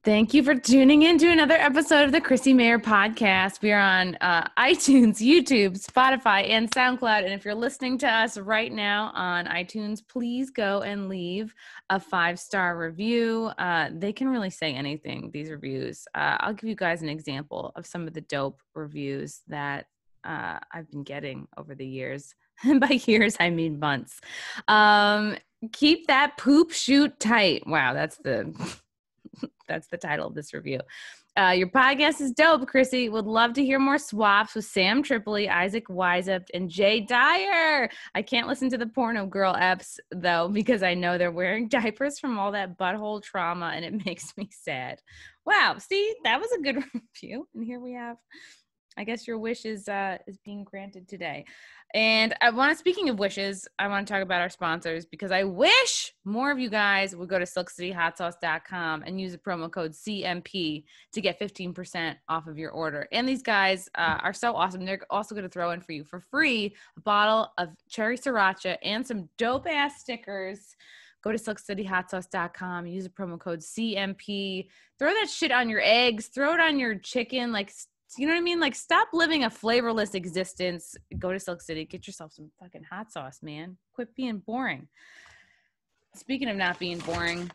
Thank you for tuning in to another episode of the Chrissy Mayer podcast. We are on iTunes, YouTube, Spotify, and SoundCloud. And if you're listening to us right now on iTunes, please go and leave a 5-star review. They can really say anything, these reviews. I'll give you guys an example of some of the dope reviews that I've been getting over the years. And by years, I mean months. Keep that poop shoot tight. Wow, that's the title of this review. Your podcast is dope, Chrissy. Would love to hear more swaps with Sam Tripoli, Isaac Weisept, and Jay Dyer. I can't listen to the porno girl eps, though, because I know they're wearing diapers from all that butthole trauma, and it makes me sad. Wow, see, that was a good review. And here we have, I guess your wish is being granted today. And speaking of wishes, I want to talk about our sponsors because I wish more of you guys would go to silkcityhotsauce.com and use the promo code CMP to get 15% off of your order. And these guys are so awesome. They're also going to throw in for you for free a bottle of cherry sriracha and some dope ass stickers. Go to silkcityhotsauce.com, use the promo code CMP. Throw that shit on your eggs, throw it on your chicken, like, you know what I mean? Like, stop living a flavorless existence. Go to Silk City. Get yourself some fucking hot sauce, man. Quit being boring. Speaking of not being boring,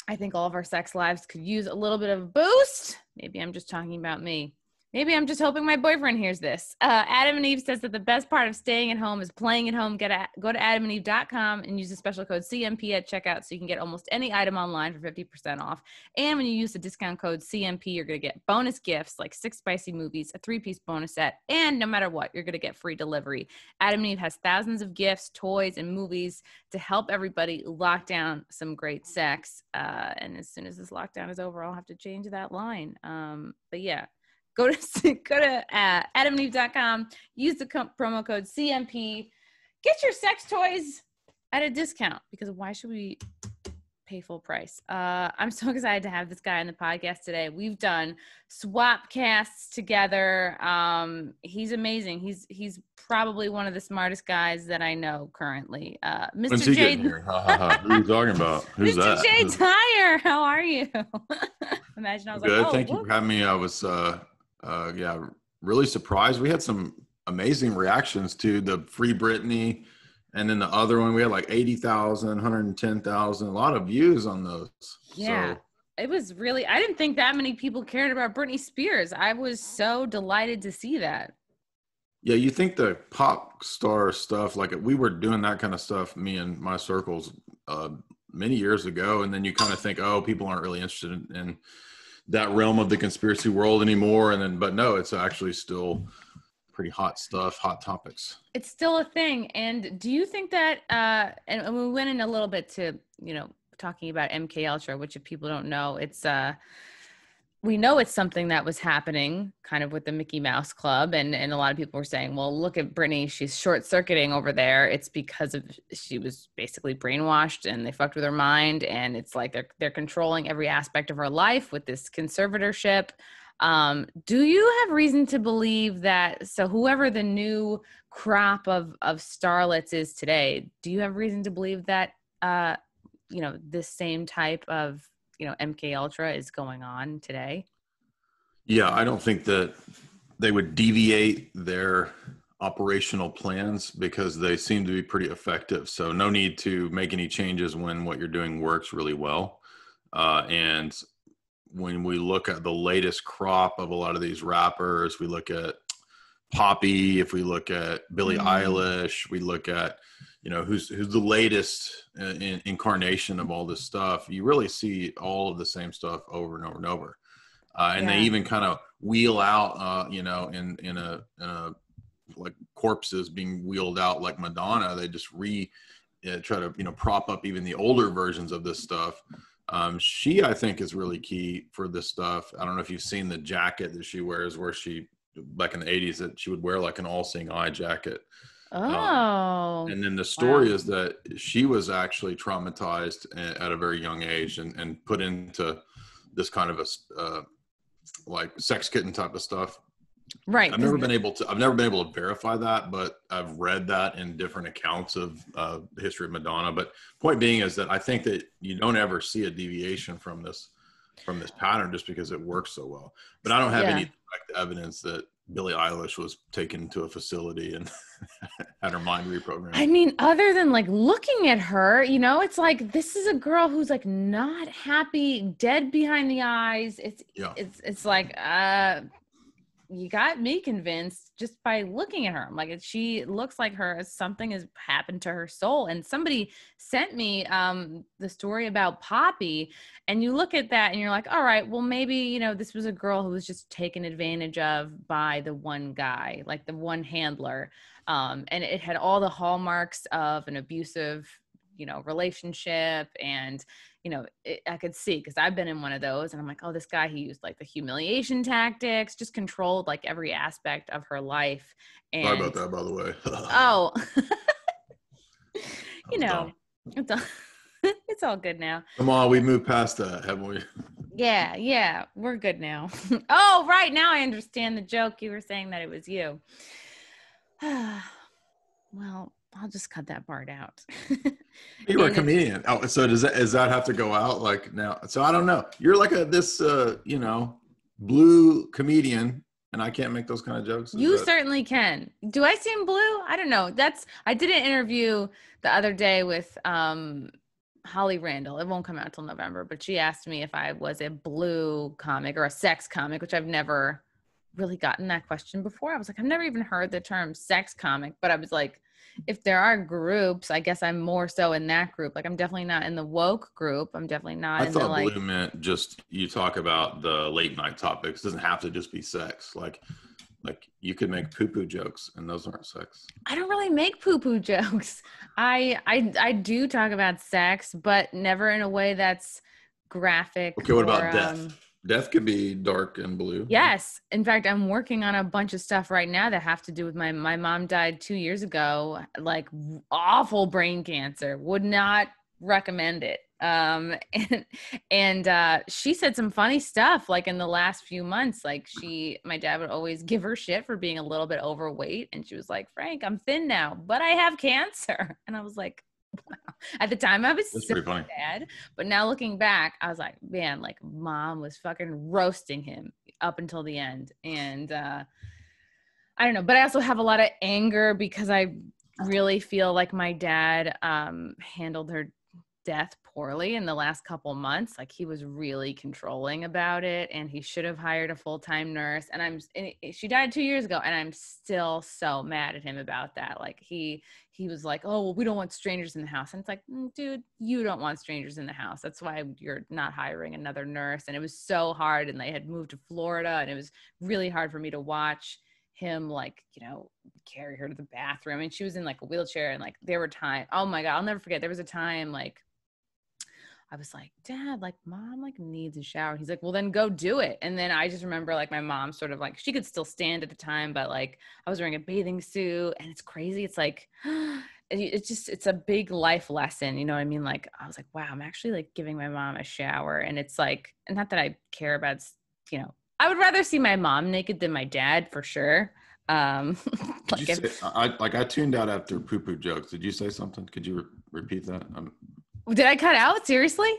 I think all of our sex lives could use a little bit of a boost. Maybe I'm just talking about me. Maybe I'm just hoping my boyfriend hears this. Adam and Eve says that the best part of staying at home is playing at home. Go to adamandeve.com and use the special code CMP at checkout so you can get almost any item online for 50% off. And when you use the discount code CMP, you're going to get bonus gifts like 6 spicy movies, a 3-piece bonus set, and no matter what, you're going to get free delivery. Adam and Eve has thousands of gifts, toys, and movies to help everybody lock down some great sex. And as soon as this lockdown is over, I'll have to change that line. But yeah. Go to adamandeve.com, use the promo code CMP, get your sex toys at a discount, because why should we pay full price? I'm so excited to have this guy on the podcast today. We've done swapcasts together. He's amazing. He's probably one of the smartest guys that I know currently. Mr. Jay. Who are you talking about? Who's Mr. that? Jay Dyer, how are you? Imagine I was good. like, oh, thank you for having me. I was really surprised. We had some amazing reactions to the Free Britney, and then the other one we had like 80,000, 110,000, a lot of views on those. Yeah. So it was really, I didn't think that many people cared about Britney Spears. I was so delighted to see that. Yeah, you think the pop star stuff, like we were doing that kind of stuff, me and my circles, many years ago, and then you kind of think, oh, people aren't really interested in that realm of the conspiracy world anymore. And then, but no, it's actually still pretty hot stuff, hot topics. It's still a thing. And do you think that, and we went in a little bit to, talking about MK Ultra, which if people don't know, it's, we know it's something that was happening kind of with the Mickey Mouse Club. And a lot of people were saying, well, look at Britney. She's short circuiting over there. It's because she was basically brainwashed and they fucked with her mind. And it's like they're controlling every aspect of her life with this conservatorship. Do you have reason to believe that? So whoever the new crop of starlets is today, do you have reason to believe that, this same type of, MK Ultra is going on today? Yeah, I don't think that they would deviate their operational plans because they seem to be pretty effective. So no need to make any changes when what you're doing works really well. And when we look at the latest crop of a lot of these rappers, we look at Poppy, if we look at Billie Eilish, we look at, who's the latest incarnation of all this stuff. You really see all of the same stuff over and over and over. And they even kind of wheel out, in a like corpses being wheeled out like Madonna. They just try to, prop up even the older versions of this stuff. She, I think, is really key for this stuff. I don't know if you've seen the jacket that she wears, where she, back in the 80s, that she would wear like an all-seeing eye jacket. Oh. And then the story is that she was actually traumatized at a very young age and put into this kind of a like sex kitten type of stuff. Right. I've never been able to verify that, but I've read that in different accounts of the history of Madonna. But point being is that I think that you don't ever see a deviation from this from this pattern just because it works so well. But I don't have any direct evidence that Billie Eilish was taken to a facility and had her mind reprogrammed. I mean, other than like looking at her, you know, it's like, this is a girl who's like not happy, dead behind the eyes. It's like, you got me convinced just by looking at her. I'm like, she looks like something has happened to her soul. And somebody sent me the story about Poppy, and you look at that and you're like, all right, well, maybe, you know, this was a girl who was just taken advantage of by the one guy, like the one handler. And it had all the hallmarks of an abusive, you know, relationship. And you know, I could see, because I've been in one of those, and I'm like, oh, this guy, he used like the humiliation tactics, just controlled like every aspect of her life. And sorry about that, by the way. Oh, you know, it's all good now. Come on, we moved past that, haven't we? Yeah, we're good now. Oh, right, now I understand the joke. You were saying that it was you. Well, I'll just cut that part out. You were a comedian. Oh, so does that have to go out like now? So I don't know. You're like this you know, blue comedian, and I can't make those kind of jokes. You certainly can. Do I seem blue? I don't know. I did an interview the other day with Holly Randall. It won't come out till November, but she asked me if I was a blue comic or a sex comic, which I've never really gotten that question before. I was like, I've never even heard the term sex comic, but I was like, if there are groups, I guess I'm more so in that group. Like, I'm definitely not in the woke group. I'm definitely not. I thought blue meant just you talk about the late night topics. It doesn't have to just be sex. Like you could make poo-poo jokes, and those aren't sex. I don't really make poo-poo jokes. I do talk about sex, but never in a way that's graphic. Okay, what about death? Death could be dark and blue. Yes. In fact, I'm working on a bunch of stuff right now that have to do with my mom died 2 years ago, like awful brain cancer. Would not recommend it. And she said some funny stuff like in the last few months. Like my dad would always give her shit for being a little bit overweight. And she was like, Frank, I'm thin now, but I have cancer. And I was like, wow. At the time I was so sad, but now looking back, I was like, man, like mom was fucking roasting him up until the end. And I don't know, but I also have a lot of anger because I really feel like my dad handled her death poorly in the last couple months. Like he was really controlling about it, and he should have hired a full-time nurse. And she died 2 years ago, and I'm still so mad at him about that. Like he was like, oh, well, we don't want strangers in the house. And it's like, dude, you don't want strangers in the house. That's why you're not hiring another nurse. And it was so hard. And they had moved to Florida, and it was really hard for me to watch him, like, you know, carry her to the bathroom. And she was in like a wheelchair, and like there were times, oh my God, I'll never forget. There was a time like I was like, Dad, like mom like needs a shower. He's like, well, then go do it. And then I just remember like my mom sort of like, she could still stand at the time, but like I was wearing a bathing suit, and it's crazy. It's like, it's a big life lesson. You know what I mean? Like, I was like, wow, I'm actually like giving my mom a shower. And it's like, and not that I care about, you know, I would rather see my mom naked than my dad for sure. I tuned out after poo-poo jokes. Did you say something? Could you repeat that? Did I cut out? Seriously?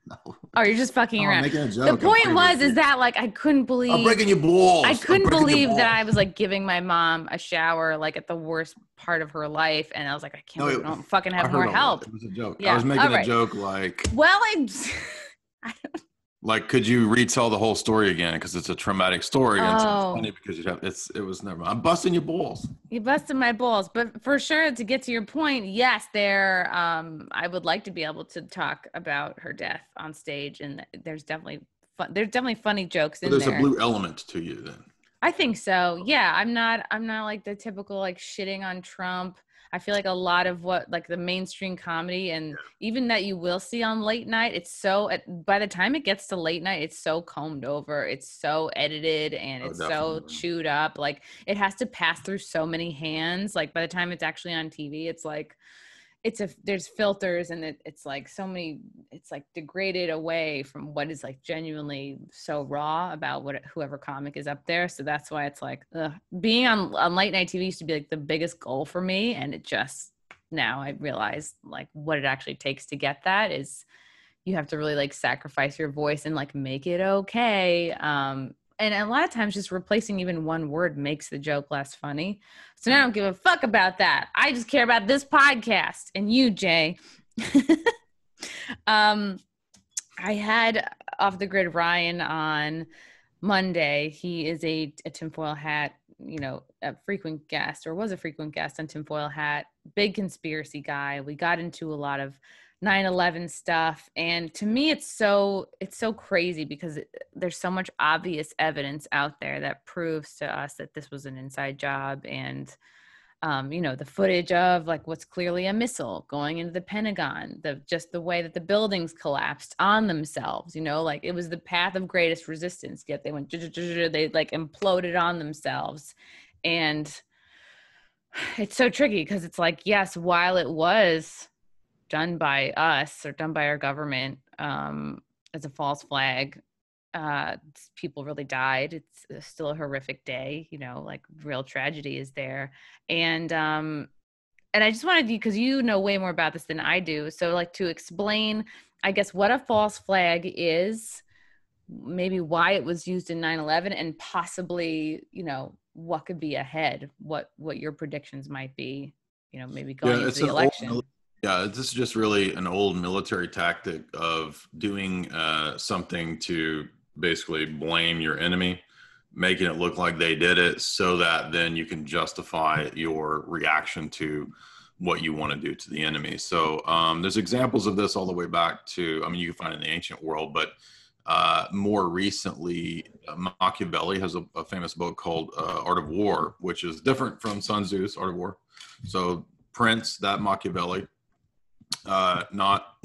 No. Oh, you're just fucking around. Making a joke. The point is that like I couldn't believe I'm breaking your balls. I couldn't believe that I was like giving my mom a shower like at the worst part of her life, and I was like, I can't believe I don't fucking have more help. It was a joke. Yeah. I was making a joke like, well, I don't. Like, could you retell the whole story again? Because it's a traumatic story. And it's funny because it was never mind. I'm busting your balls. You busted my balls. But for sure, to get to your point, yes, I would like to be able to talk about her death on stage. And there's definitely funny jokes in there. There's a blue element to you then. I think so. Yeah. I'm not like the typical like shitting on Trump. I feel like a lot of what like the mainstream comedy and even that you will see on late night, it's so by the time it gets to late night, it's so combed over, it's so edited, and it's so chewed up. Like it has to pass through so many hands. Like by the time it's actually on TV, it's like there's filters, and it's like so many, it's like degraded away from what is like genuinely so raw about whoever comic is up there. So that's why it's like being on late night TV used to be like the biggest goal for me, and it just now I realize like what it actually takes to get that is you have to really like sacrifice your voice and like make it okay. And a lot of times just replacing even one word makes the joke less funny. So I don't give a fuck about that. I just care about this podcast and you, Jay. I had Off the Grid Ryan on Monday. He is a tinfoil hat, a frequent guest, or was a frequent guest on Tinfoil Hat. Big conspiracy guy. We got into a lot of 9/11 stuff, and to me it's so crazy because there's so much obvious evidence out there that proves to us that this was an inside job. And the footage of like what's clearly a missile going into the Pentagon, the way that the buildings collapsed on themselves, like it was the path of greatest resistance, yet they went they like imploded on themselves. And it's so tricky because it's like, yes, while it was done by us or done by our government as a false flag, people really died. It's still a horrific day, like real tragedy is there. And I just wanted you, because you know way more about this than I do, so like to explain, I guess, what a false flag is, maybe why it was used in 9/11, and possibly, what could be ahead, what your predictions might be, maybe going into the election. This is just really an old military tactic of doing something to basically blame your enemy, making it look like they did it so that then you can justify your reaction to what you want to do to the enemy. So there's examples of this all the way back to, you can find it in the ancient world, but more recently, Machiavelli has a famous book called Art of War, which is different from Sun Tzu's Art of War. So Prince, that Machiavelli, not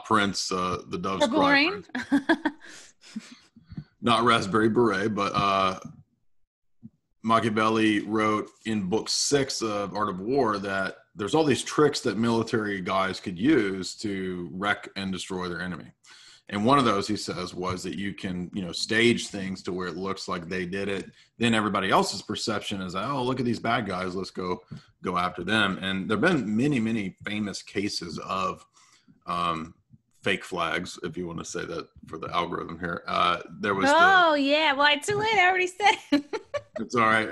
Prince, the Dove's Purple Cry, Rain. not Raspberry Beret, but Machiavelli wrote in book 6 of Art of War that there's all these tricks that military guys could use to wreck and destroy their enemy. And one of those, he says, was that you can, stage things to where it looks like they did it. Then everybody else's perception is, oh, look at these bad guys. Let's go after them. And there have been many, many famous cases of fake flags, if you want to say that for the algorithm here. There was yeah. Well, it's too late. I already said. It's all right.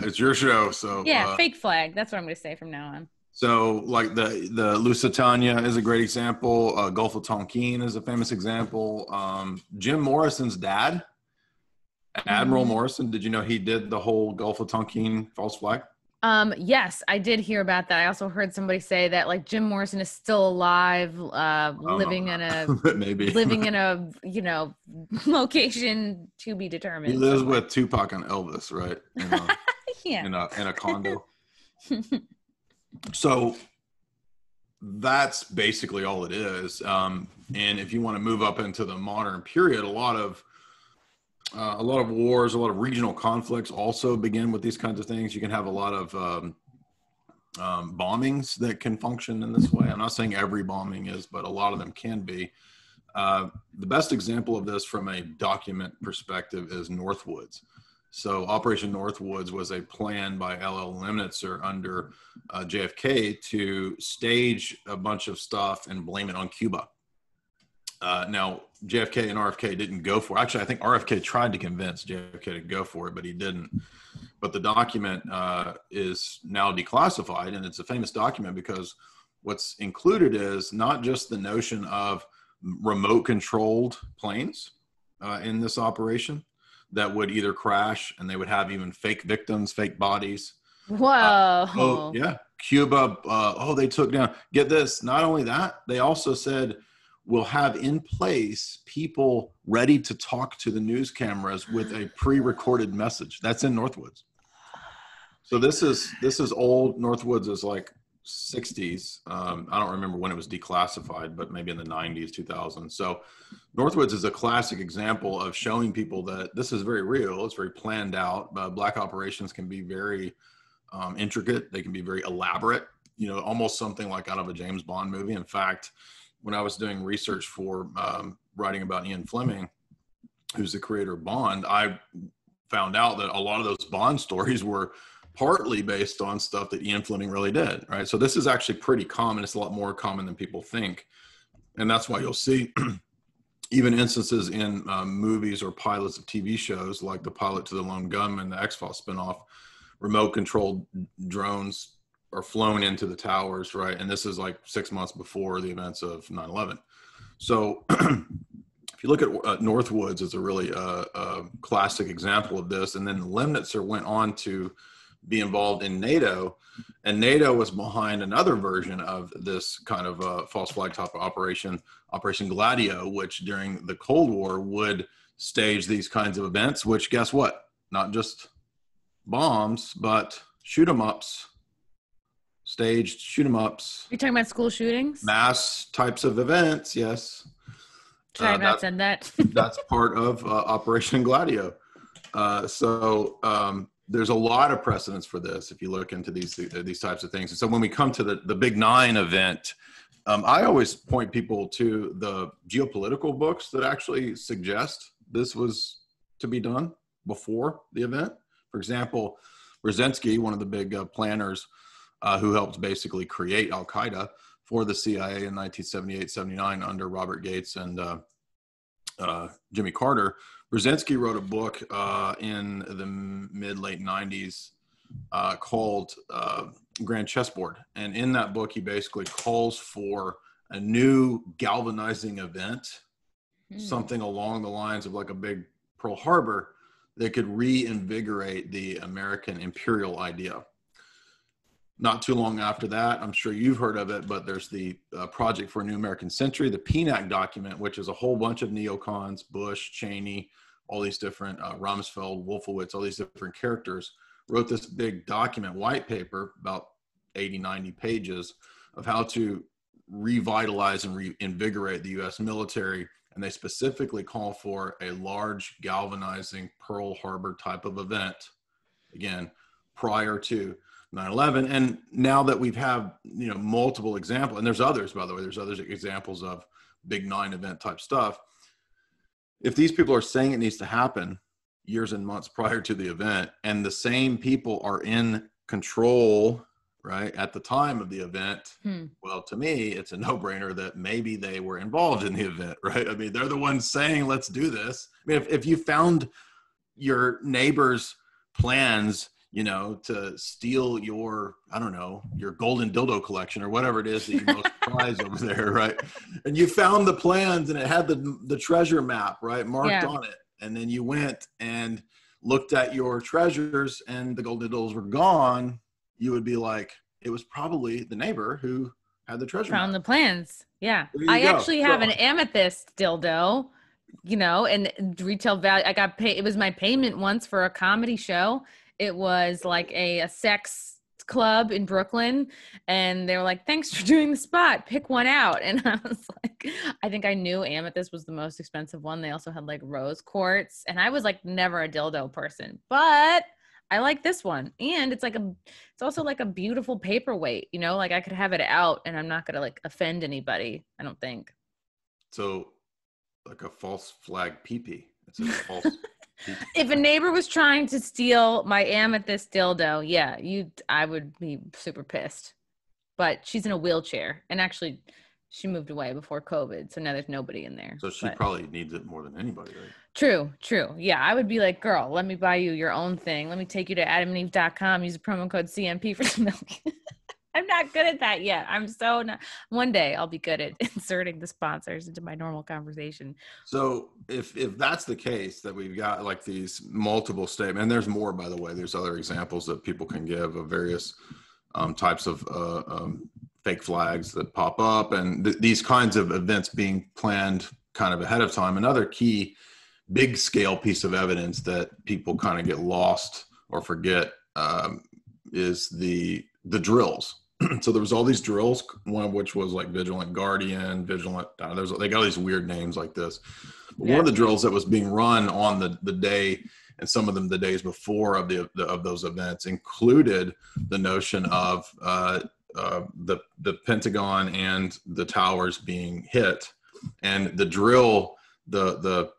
It's your show. So yeah, fake flag. That's what I'm going to say from now on. So like the Lusitania is a great example. Gulf of Tonkin is a famous example. Jim Morrison's dad, Admiral Morrison, did you know he did the whole Gulf of Tonkin false flag? Yes, I did hear about that. I also heard somebody say that like Jim Morrison is still alive, living in a location to be determined. He lives with Tupac and Elvis, right? Yeah. In a condo. So that's basically all it is. And if you want to move up into the modern period, a lot of wars, a lot of regional conflicts also begin with these kinds of things. You can have a lot of bombings that can function in this way. I'm not saying every bombing is, but a lot of them can be. The best example of this from a document perspective is Northwoods. So Operation Northwoods was a plan by L.L. Lemnitzer under JFK to stage a bunch of stuff and blame it on Cuba. Now, JFK and RFK didn't go for it. Actually, I think RFK tried to convince JFK to go for it, but he didn't. But the document is now declassified, and it's a famous document because what's included is not just the notion of remote-controlled planes in this operation that would either crash, and they would have even fake victims, fake bodies. Whoa. Yeah. Cuba, they took down. Get this, not only that, they also said, we'll have in place people ready to talk to the news cameras with a pre-recorded message. That's in Northwoods. So this is old. Northwoods is like 60s. I don't remember when it was declassified, but maybe in the 90s, 2000s. So Northwoods is a classic example of showing people that this is very real. It's very planned out. Black operations can be very intricate. They can be very elaborate, almost something like out of a James Bond movie. In fact, when I was doing research for writing about Ian Fleming, who's the creator of Bond, I found out that a lot of those Bond stories were partly based on stuff that Ian Fleming really did, right? So this is actually pretty common. It's a lot more common than people think. And that's why you'll see even instances in movies or pilots of TV shows, like the pilot to the Lone Gunman, the X-Files spinoff, remote controlled drones are flown into the towers, right? And this is like 6 months before the events of 9/11. So if you look at Northwoods as a really classic example of this, and then Lemnitzer went on to be involved in NATO, and NATO was behind another version of this kind of false flag type of operation, Operation Gladio, which during the Cold War would stage these kinds of events, which guess what? Not just bombs, but shoot 'em ups, staged shoot 'em ups. You're talking about school shootings? Mass types of events, yes. Should I have not said that? That's part of Operation Gladio. There's a lot of precedence for this if you look into these types of things. And so when we come to the Big 9 event, I always point people to the geopolitical books that actually suggest this was to be done before the event. For example, Brzezinski, one of the big planners who helped basically create Al-Qaeda for the CIA in 1978-79 under Robert Gates and Jimmy Carter, Brzezinski wrote a book in the mid-late 90s called Grand Chessboard. And in that book, he basically calls for a new galvanizing event, something along the lines of like a big Pearl Harbor that could reinvigorate the American imperial idea. Not too long after that, I'm sure you've heard of it, but there's the Project for a New American Century, the PNAC document, which is a whole bunch of neocons, Bush, Cheney, all these different, Rumsfeld, Wolfowitz, all these different characters, wrote this big document, white paper, about 80, 90 pages, of how to revitalize and reinvigorate the U.S. military. And they specifically call for a large galvanizing Pearl Harbor type of event, again, prior to 9/11. And now that we've had, multiple examples, and there's others, by the way, there's other examples of Big 9 event type stuff. If these people are saying it needs to happen years and months prior to the event, and the same people are in control, right, at the time of the event, well, to me, it's a no-brainer that maybe they were involved in the event, right? I mean, they're the ones saying, let's do this. I mean, if you found your neighbor's plans, to steal your, I don't know, your golden dildo collection or whatever it is that you most prize over there, right? And you found the plans and it had the treasure map, right, marked on it. And then you went and looked at your treasures and the golden dildos were gone, you would be like, it was probably the neighbor who had the treasure Found map. the plans. Yeah. I actually have an amethyst dildo, and retail value. I got paid. It was my payment once for a comedy show. It was like a sex club in Brooklyn. And they were like, thanks for doing the spot. Pick one out. And I was like, I think I knew amethyst was the most expensive one. They also had like rose quartz. And I was like never a dildo person, but I like this one. And it's also like a beautiful paperweight, like I could have it out and I'm not going to like offend anybody. I don't think. So like a false flag pee-pee. It's a false If a neighbor was trying to steal my amethyst dildo, I would be super pissed. But she's in a wheelchair, and actually, she moved away before COVID, so now there's nobody in there. So she probably needs it more than anybody, right? True. Yeah, I would be like, girl, let me buy you your own thing. Let me take you to adamandeve.com, use a promo code CMP for some milk. I'm not good at that yet. I'm so not. One day I'll be good at inserting the sponsors into my normal conversation. So if that's the case, that we've got like these multiple statements, and there's more, by the way, there's other examples that people can give of various types of fake flags that pop up, and these kinds of events being planned kind of ahead of time. Another key big scale piece of evidence that people kind of get lost or forget is the drills. So there was all these drills, one of which was like Vigilant Guardian, Vigilant, they got all these weird names like this. But one of the drills that was being run on the day, and some of them the days before of those events, included the notion of the Pentagon and the towers being hit. And the drill, the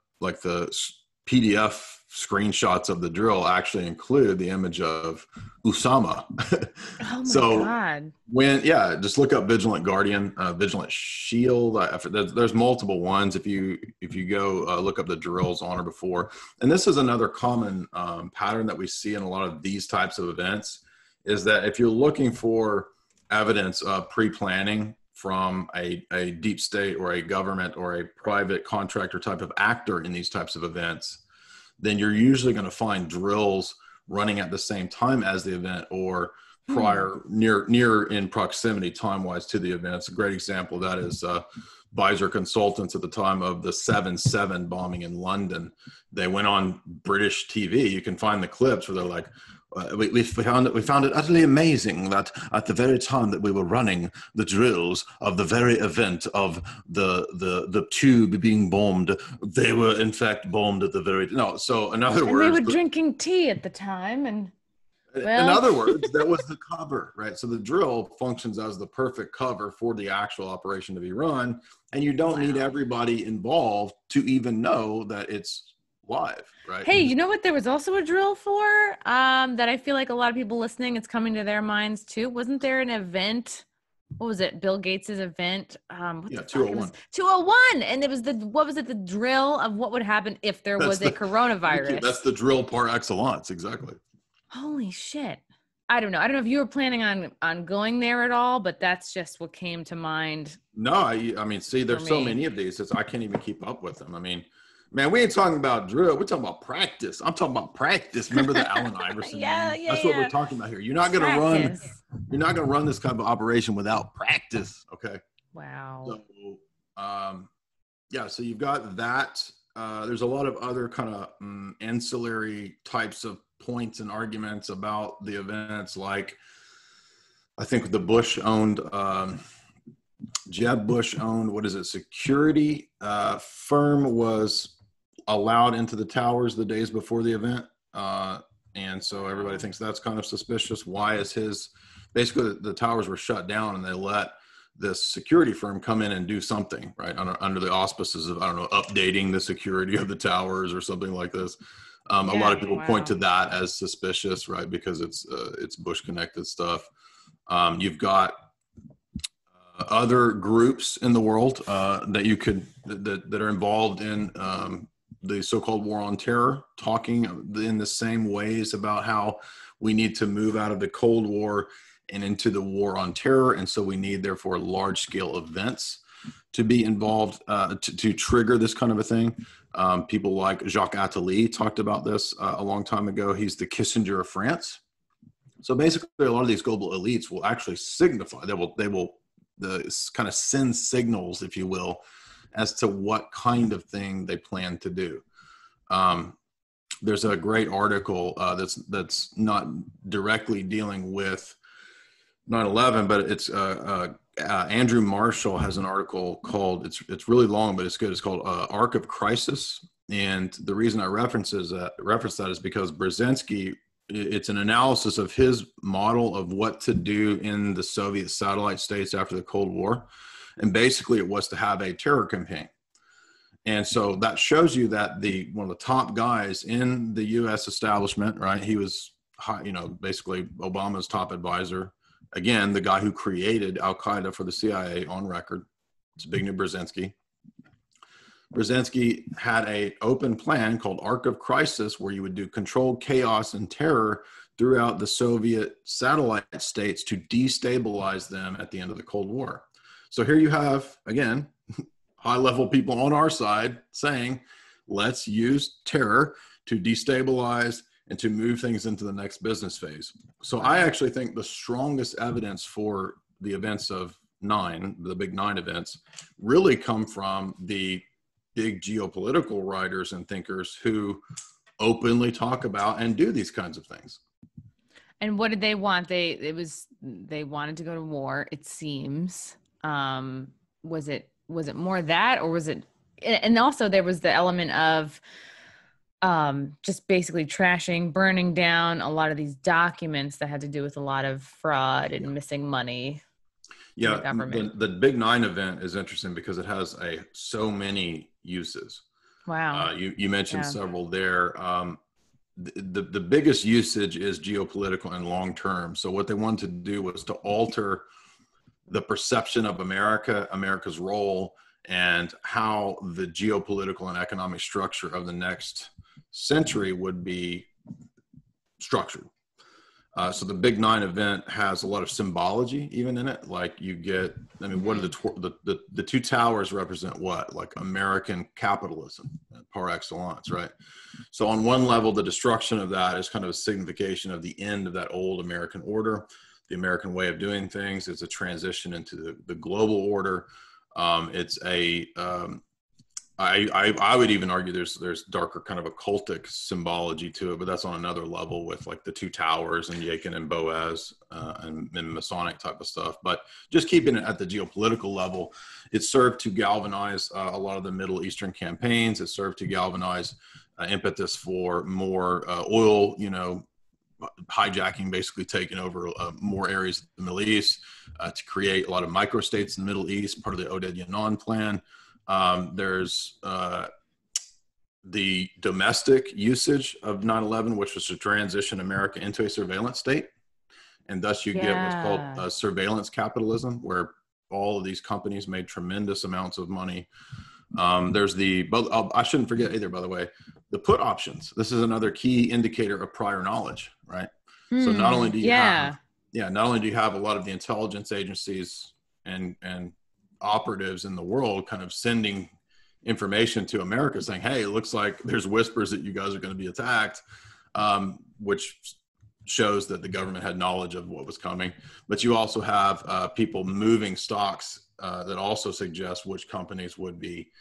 PDF screenshots of the drill actually include the image of Usama. Oh my So God. just look up Vigilant Guardian, Vigilant Shield. There's multiple ones. If you go look up the drills on or before, and this is another common pattern that we see in a lot of these types of events, is that if you're looking for evidence of pre-planning from a deep state or a government or a private contractor type of actor in these types of events, then you're usually going to find drills running at the same time as the event or prior near in proximity time-wise to the event. It's a great example of that is Visor Consultants at the time of the 7/7 bombing in London. They went on British TV. You can find the clips where they're like, we found it utterly amazing that at the very time that we were running the drills of the very event of the tube being bombed, they were in fact bombed at the very So in other words, they were drinking tea at the time, and in other words, that was the cover, right? So the drill functions as the perfect cover for the actual operation to be run, and you don't need everybody involved to even know that it's live, right? Hey, you know what there was also a drill for that I feel like a lot of people listening, it's coming to their minds too. Wasn't there an event? What was it? Bill Gates's event? 201. 201. And it was the drill of what would happen if there was a coronavirus. That's the drill par excellence, exactly. Holy shit. I don't know if you were planning on going there at all, but that's just what came to mind. No, I mean, see, there's so many of these, I can't even keep up with them. I mean, man, we ain't talking about drill. We're talking about practice. I'm talking about practice. Remember the Allen Iverson? That's what we're talking about here. You're not going to run this kind of operation without practice. Okay. Wow. So, so you've got that. There's a lot of other kind of ancillary types of points and arguments about the events. Like, I think the Bush owned, Jeb Bush owned, security firm was allowed into the towers the days before the event. And so everybody thinks that's kind of suspicious. Why is basically the towers were shut down and they let this security firm come in and do something, right? Under the auspices of, I don't know, updating the security of the towers or something like this. A lot of people point to that as suspicious, right? Because it's Bush connected stuff. You've got other groups in the world that are involved in the so-called war on terror, talking in the same ways about how we need to move out of the Cold War and into the war on terror. And so we need, therefore, large-scale events to be involved to trigger this kind of a thing. People like Jacques Attali talked about this a long time ago. He's the Kissinger of France. So basically, a lot of these global elites will actually signify, they will kind of send signals, if you will, as to what kind of thing they plan to do. There's a great article that's not directly dealing with 9/11, but it's Andrew Marshall has an article called, it's really long, but it's good. It's called Arc of Crisis. And the reason I reference that is because Brzezinski, it's an analysis of his model of what to do in the Soviet satellite states after the Cold War. And basically it was to have a terror campaign. And so that shows you that one of the top guys in the US establishment, right? He was, basically Obama's top advisor. Again, the guy who created Al-Qaeda for the CIA on record. It's Zbigniew Brzezinski. Brzezinski had an open plan called Arc of Crisis, where you would do controlled chaos and terror throughout the Soviet satellite states to destabilize them at the end of the Cold War. So here you have, again, high-level people on our side saying, let's use terror to destabilize and to move things into the next business phase. So I actually think the strongest evidence for the events of the big 9 events, really come from the big geopolitical writers and thinkers who openly talk about and do these kinds of things. And what did they want? They wanted to go to war, it seems. Was it more that, or was it, and also there was the element of just basically trashing, burning down a lot of these documents that had to do with a lot of fraud and missing money. Yeah, the Big 9 event is interesting because it has so many uses. Wow. You mentioned several there. the biggest usage is geopolitical and long term. So what they wanted to do was to alter the perception of America, America's role, and how the geopolitical and economic structure of the next century would be structured. So the Big Nine event has a lot of symbology even in it. Like you get, I mean, what are the two towers represent what? Like American capitalism par excellence, right? So on one level, the destruction of that is kind of a signification of the end of that old American order, the American way of doing things. It's a transition into the global order. It's a, I would even argue there's darker kind of occultic symbology to it, but that's on another level with like the two towers and Jachin and Boaz and Masonic type of stuff. But just keeping it at the geopolitical level, it served to galvanize a lot of the Middle Eastern campaigns. It served to galvanize impetus for more oil, hijacking, basically taking over more areas of the Middle East to create a lot of microstates in the Middle East, part of the Oded Yanon plan. There's the domestic usage of 9/11, which was to transition America into a surveillance state. And thus you get what's called surveillance capitalism, where all of these companies made tremendous amounts of money. There's I shouldn't forget either, by the way, the put options. This is another key indicator of prior knowledge, right? So not only do you have a lot of the intelligence agencies and operatives in the world kind of sending information to America saying, hey, it looks like there's whispers that you guys are going to be attacked, which shows that the government had knowledge of what was coming. But you also have people moving stocks that also suggest which companies would be,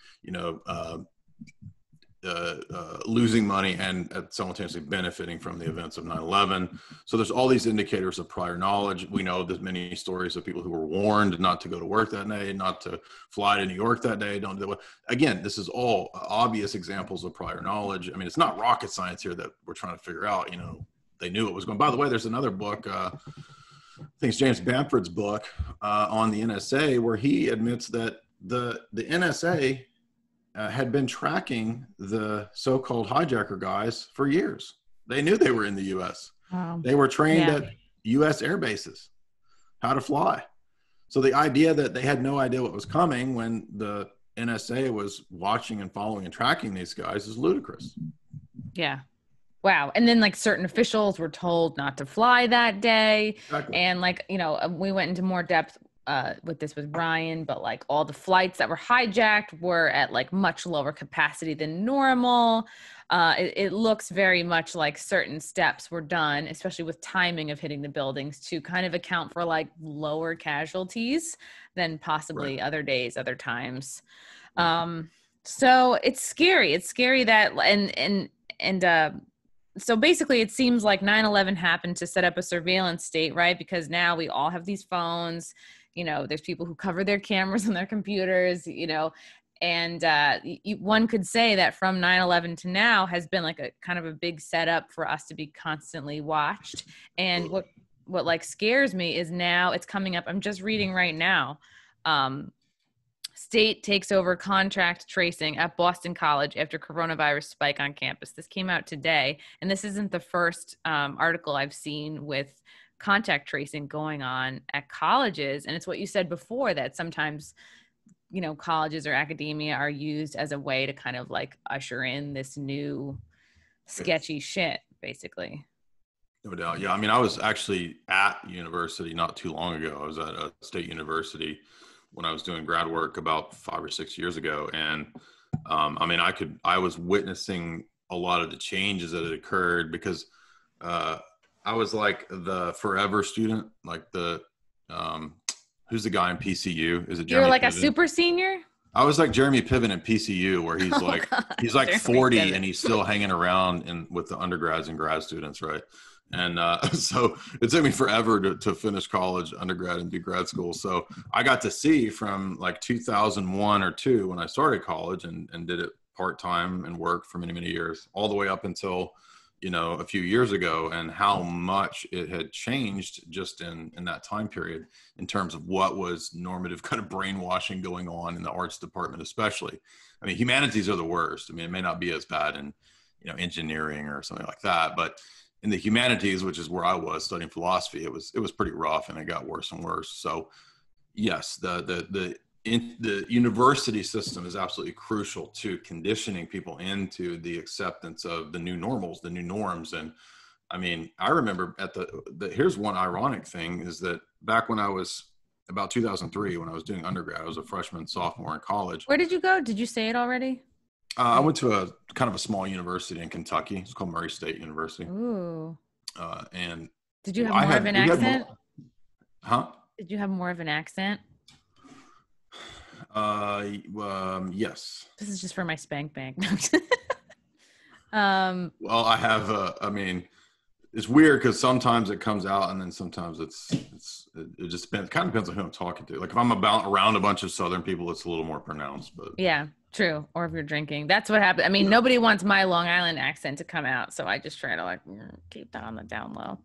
losing money and simultaneously benefiting from the events of 9/11. So there's all these indicators of prior knowledge. We know there's many stories of people who were warned not to go to work that day, not to fly to New York that day. Don't do it. Again, this is all obvious examples of prior knowledge. I mean, it's not rocket science here that we're trying to figure out, they knew it was going. By the way, there's another book, I think it's James Bamford's book on the NSA, where he admits that the NSA had been tracking the so-called hijacker guys for years. They knew they were in the U.S. Wow. They were trained at U.S. air bases how to fly. So the idea that they had no idea what was coming when the NSA was watching and following and tracking these guys is ludicrous. Yeah. Wow. And then like certain officials were told not to fly that day. Exactly. And we went into more depth with this with Ryan, but like all the flights that were hijacked were at like much lower capacity than normal. It looks very much like certain steps were done, especially with timing of hitting the buildings, to kind of account for like lower casualties than possibly other days, other times. So it's scary. It's scary that so basically it seems like 9/11 happened to set up a surveillance state, right? Because now we all have these phones. There's people who cover their cameras on their computers, and one could say that from 9/11 to now has been like a kind of a big setup for us to be constantly watched. And what like scares me is now it's coming up. I'm just reading right now. State takes over contract tracing at Boston College after coronavirus spike on campus. This came out today, and this isn't the first article I've seen with contact tracing going on at colleges. And it's what you said before, that sometimes, colleges or academia are used as a way to kind of like usher in this new sketchy shit, basically. No doubt. Yeah. I mean, I was actually at university not too long ago. I was at a state university when I was doing grad work about 5 or 6 years ago. And I was witnessing a lot of the changes that had occurred because I was like the forever student, like who's the guy in PCU? Is it Jeremy? You're like Piven? A super senior? I was like Jeremy Piven in PCU, where he's he's like 40 and he's still hanging around with the undergrads and grad students, right? And so it took me forever to finish college, undergrad, and do grad school. So I got to see from like 2001 or 2 when I started college and did it part-time and worked for many, many years, all the way up until a few years ago, and how much it had changed just in that time period in terms of what was normative kind of brainwashing going on in the arts department, especially. I mean, humanities are the worst. I mean, it may not be as bad in engineering or something like that. But in the humanities, which is where I was studying philosophy, it was pretty rough, and it got worse and worse. So yes, the university system is absolutely crucial to conditioning people into the acceptance of the new normals, the new norms. And I mean, I remember here's one ironic thing is that back when I was about 2003, when I was doing undergrad, I was a freshman, sophomore in college. Where did you go? Did you say it already? I went to a kind of a small university in Kentucky. It's called Murray State University. Ooh. And did you have more of an accent? Huh? Did you have more of an accent? Yes. This is just for my spank bank. Well, I have, I mean, it's weird because sometimes it comes out and then sometimes it just depends, kind of depends on who I'm talking to. Like if I'm around a bunch of Southern people, it's a little more pronounced, but yeah, true. Or if you're drinking, that's what happened. I mean, nobody wants my Long Island accent to come out. So I just try to keep that on the down low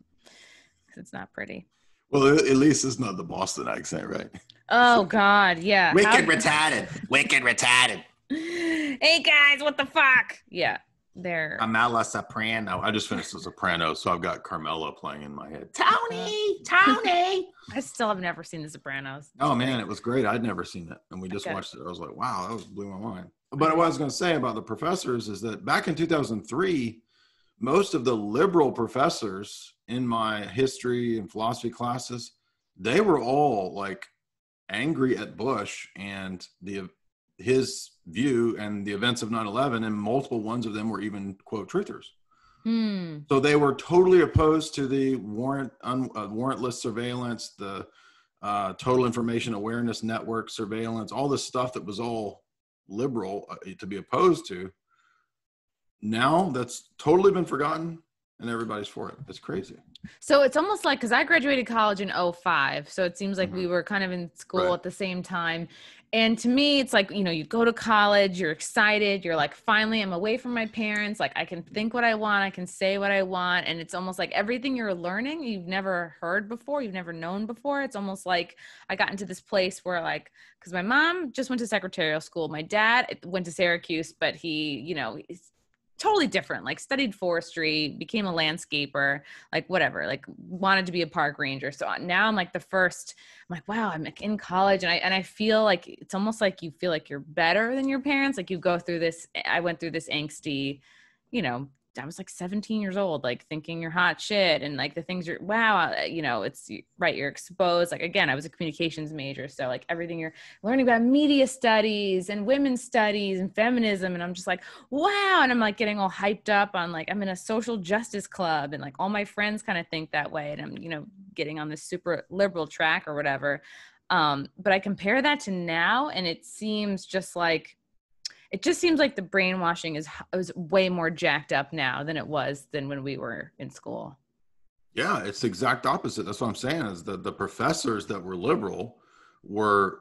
because it's not pretty. Well, at least it's not the Boston accent, right? Oh God. Yeah. Wicked retarded. Hey guys, what the fuck? Yeah. Carmela Soprano. I just finished The Sopranos, so I've got Carmela playing in my head. Tony. I still have never seen The Sopranos. Oh man, it was great. I'd never seen it, and we just watched it. I was like, wow, that blew my mind. But what I was going to say about the professors is that back in 2003, most of the liberal professors in my history and philosophy classes, they were all like angry at Bush and his view and the events of 9/11, and multiple ones of them were even quote truthers. So they were totally opposed to the warrantless surveillance, the total information awareness network surveillance, all this stuff that was all liberal to be opposed to. Now that's totally been forgotten and everybody's for it. It's crazy. So it's almost like, because I graduated college in 2005, so it seems like we were kind of in school at the same time. And to me, it's like, you go to college, you're excited, you're like, finally, I'm away from my parents. Like I can think what I want, I can say what I want. And it's almost like everything you're learning, you've never heard before, you've never known before. It's almost like I got into this place where because my mom just went to secretarial school. My dad went to Syracuse, but he, he's totally different, like studied forestry, became a landscaper, like whatever, like wanted to be a park ranger. So now I'm like I'm like, wow, I'm like in college. And I feel like it's almost like you feel like you're better than your parents. Like you go through this, I went through this angsty, I was like 17 years old, like thinking you're hot shit. And like the things it's right. You're exposed. Like, again, I was a communications major. So like everything you're learning about media studies and women's studies and feminism. And I'm just like, wow. And I'm like getting all hyped up on like, I'm in a social justice club and like all my friends kind of think that way. And I'm, getting on this super liberal track or whatever. But I compare that to now and it just seems like the brainwashing is way more jacked up now than it was when we were in school. Yeah, it's the exact opposite. That's what I'm saying is that the professors that were liberal were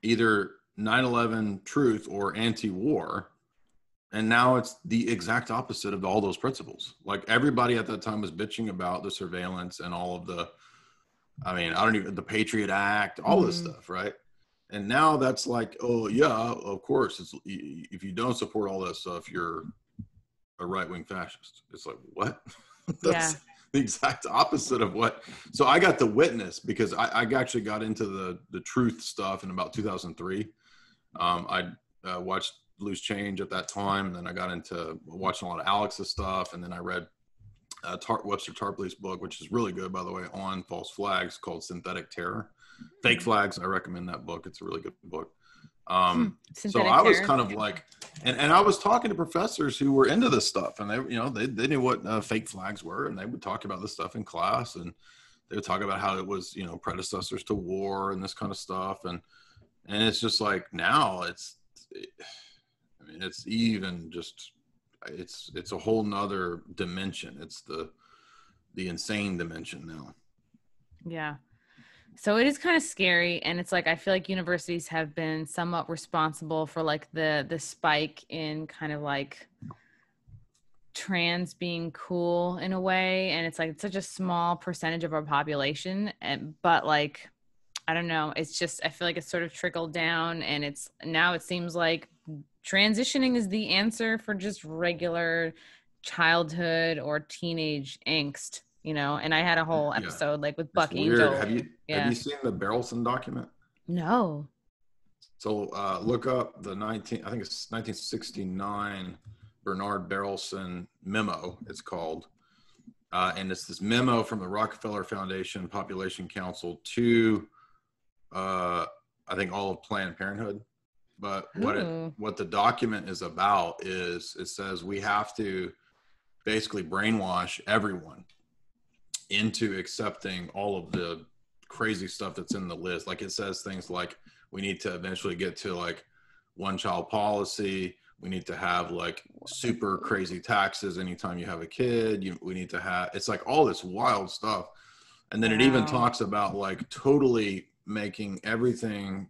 either 9/11 truth or anti-war. And now it's the exact opposite of all those principles. Like everybody at that time was bitching about the surveillance and all of the Patriot Act, all this stuff, right? And now that's like, oh yeah, of course. If you don't support all that stuff, you're a right-wing fascist. It's like, what? That's the exact opposite of what. So I got to witness because I actually got into the truth stuff in about 2003. I watched Loose Change at that time, and then I got into watching a lot of Alex's stuff, and then I read Webster Tarpley's book, which is really good, by the way, on false flags, called Synthetic Terror. Fake Flags. I recommend that book. It's a really good book. So I was kind of like, and I was talking to professors who were into this stuff, and they knew what fake flags were, and they would talk about this stuff in class, and they would talk about how it was, predecessors to war and this kind of stuff. And it's just like, now it's even just, it's a whole nother dimension. It's the insane dimension now. Yeah. So it is kind of scary. And it's like, I feel like universities have been somewhat responsible for like the spike in kind of like trans being cool in a way. And it's like, it's such a small percentage of our population. But like, I don't know. It's just, I feel like it's sort of trickled down, and now it seems like transitioning is the answer for just regular childhood or teenage angst, you know, and I had a whole episode like with Buck Angel. Have you seen the Barrelson document? No. So look up the I think it's 1969 Bernard Barrelson memo, it's called. And it's this memo from the Rockefeller Foundation Population Council to, I think, all of Planned Parenthood. But what the document is about is it says we have to basically brainwash everyone into accepting all of the crazy stuff that's in the list. Like it says things like we need to eventually get to like one child policy. We need to have like super crazy taxes anytime you have a kid. We need to have, it's like all this wild stuff. And then it even talks about like totally making everything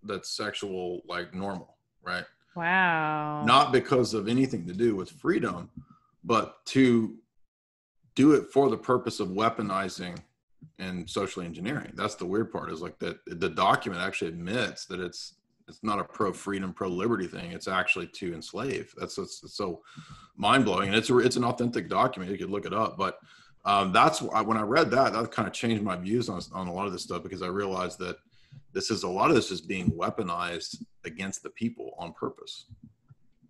that's sexual like normal, right? Wow. Not because of anything to do with freedom, but to do it for the purpose of weaponizing and socially engineering. That's the weird part, is like that the document actually admits that it's not a pro-freedom, pro-liberty thing. It's actually to enslave. That's so mind-blowing. And it's an authentic document. You could look it up. But that's why when I read that kind of changed my views on a lot of this stuff, because I realized that a lot of this is being weaponized against the people on purpose.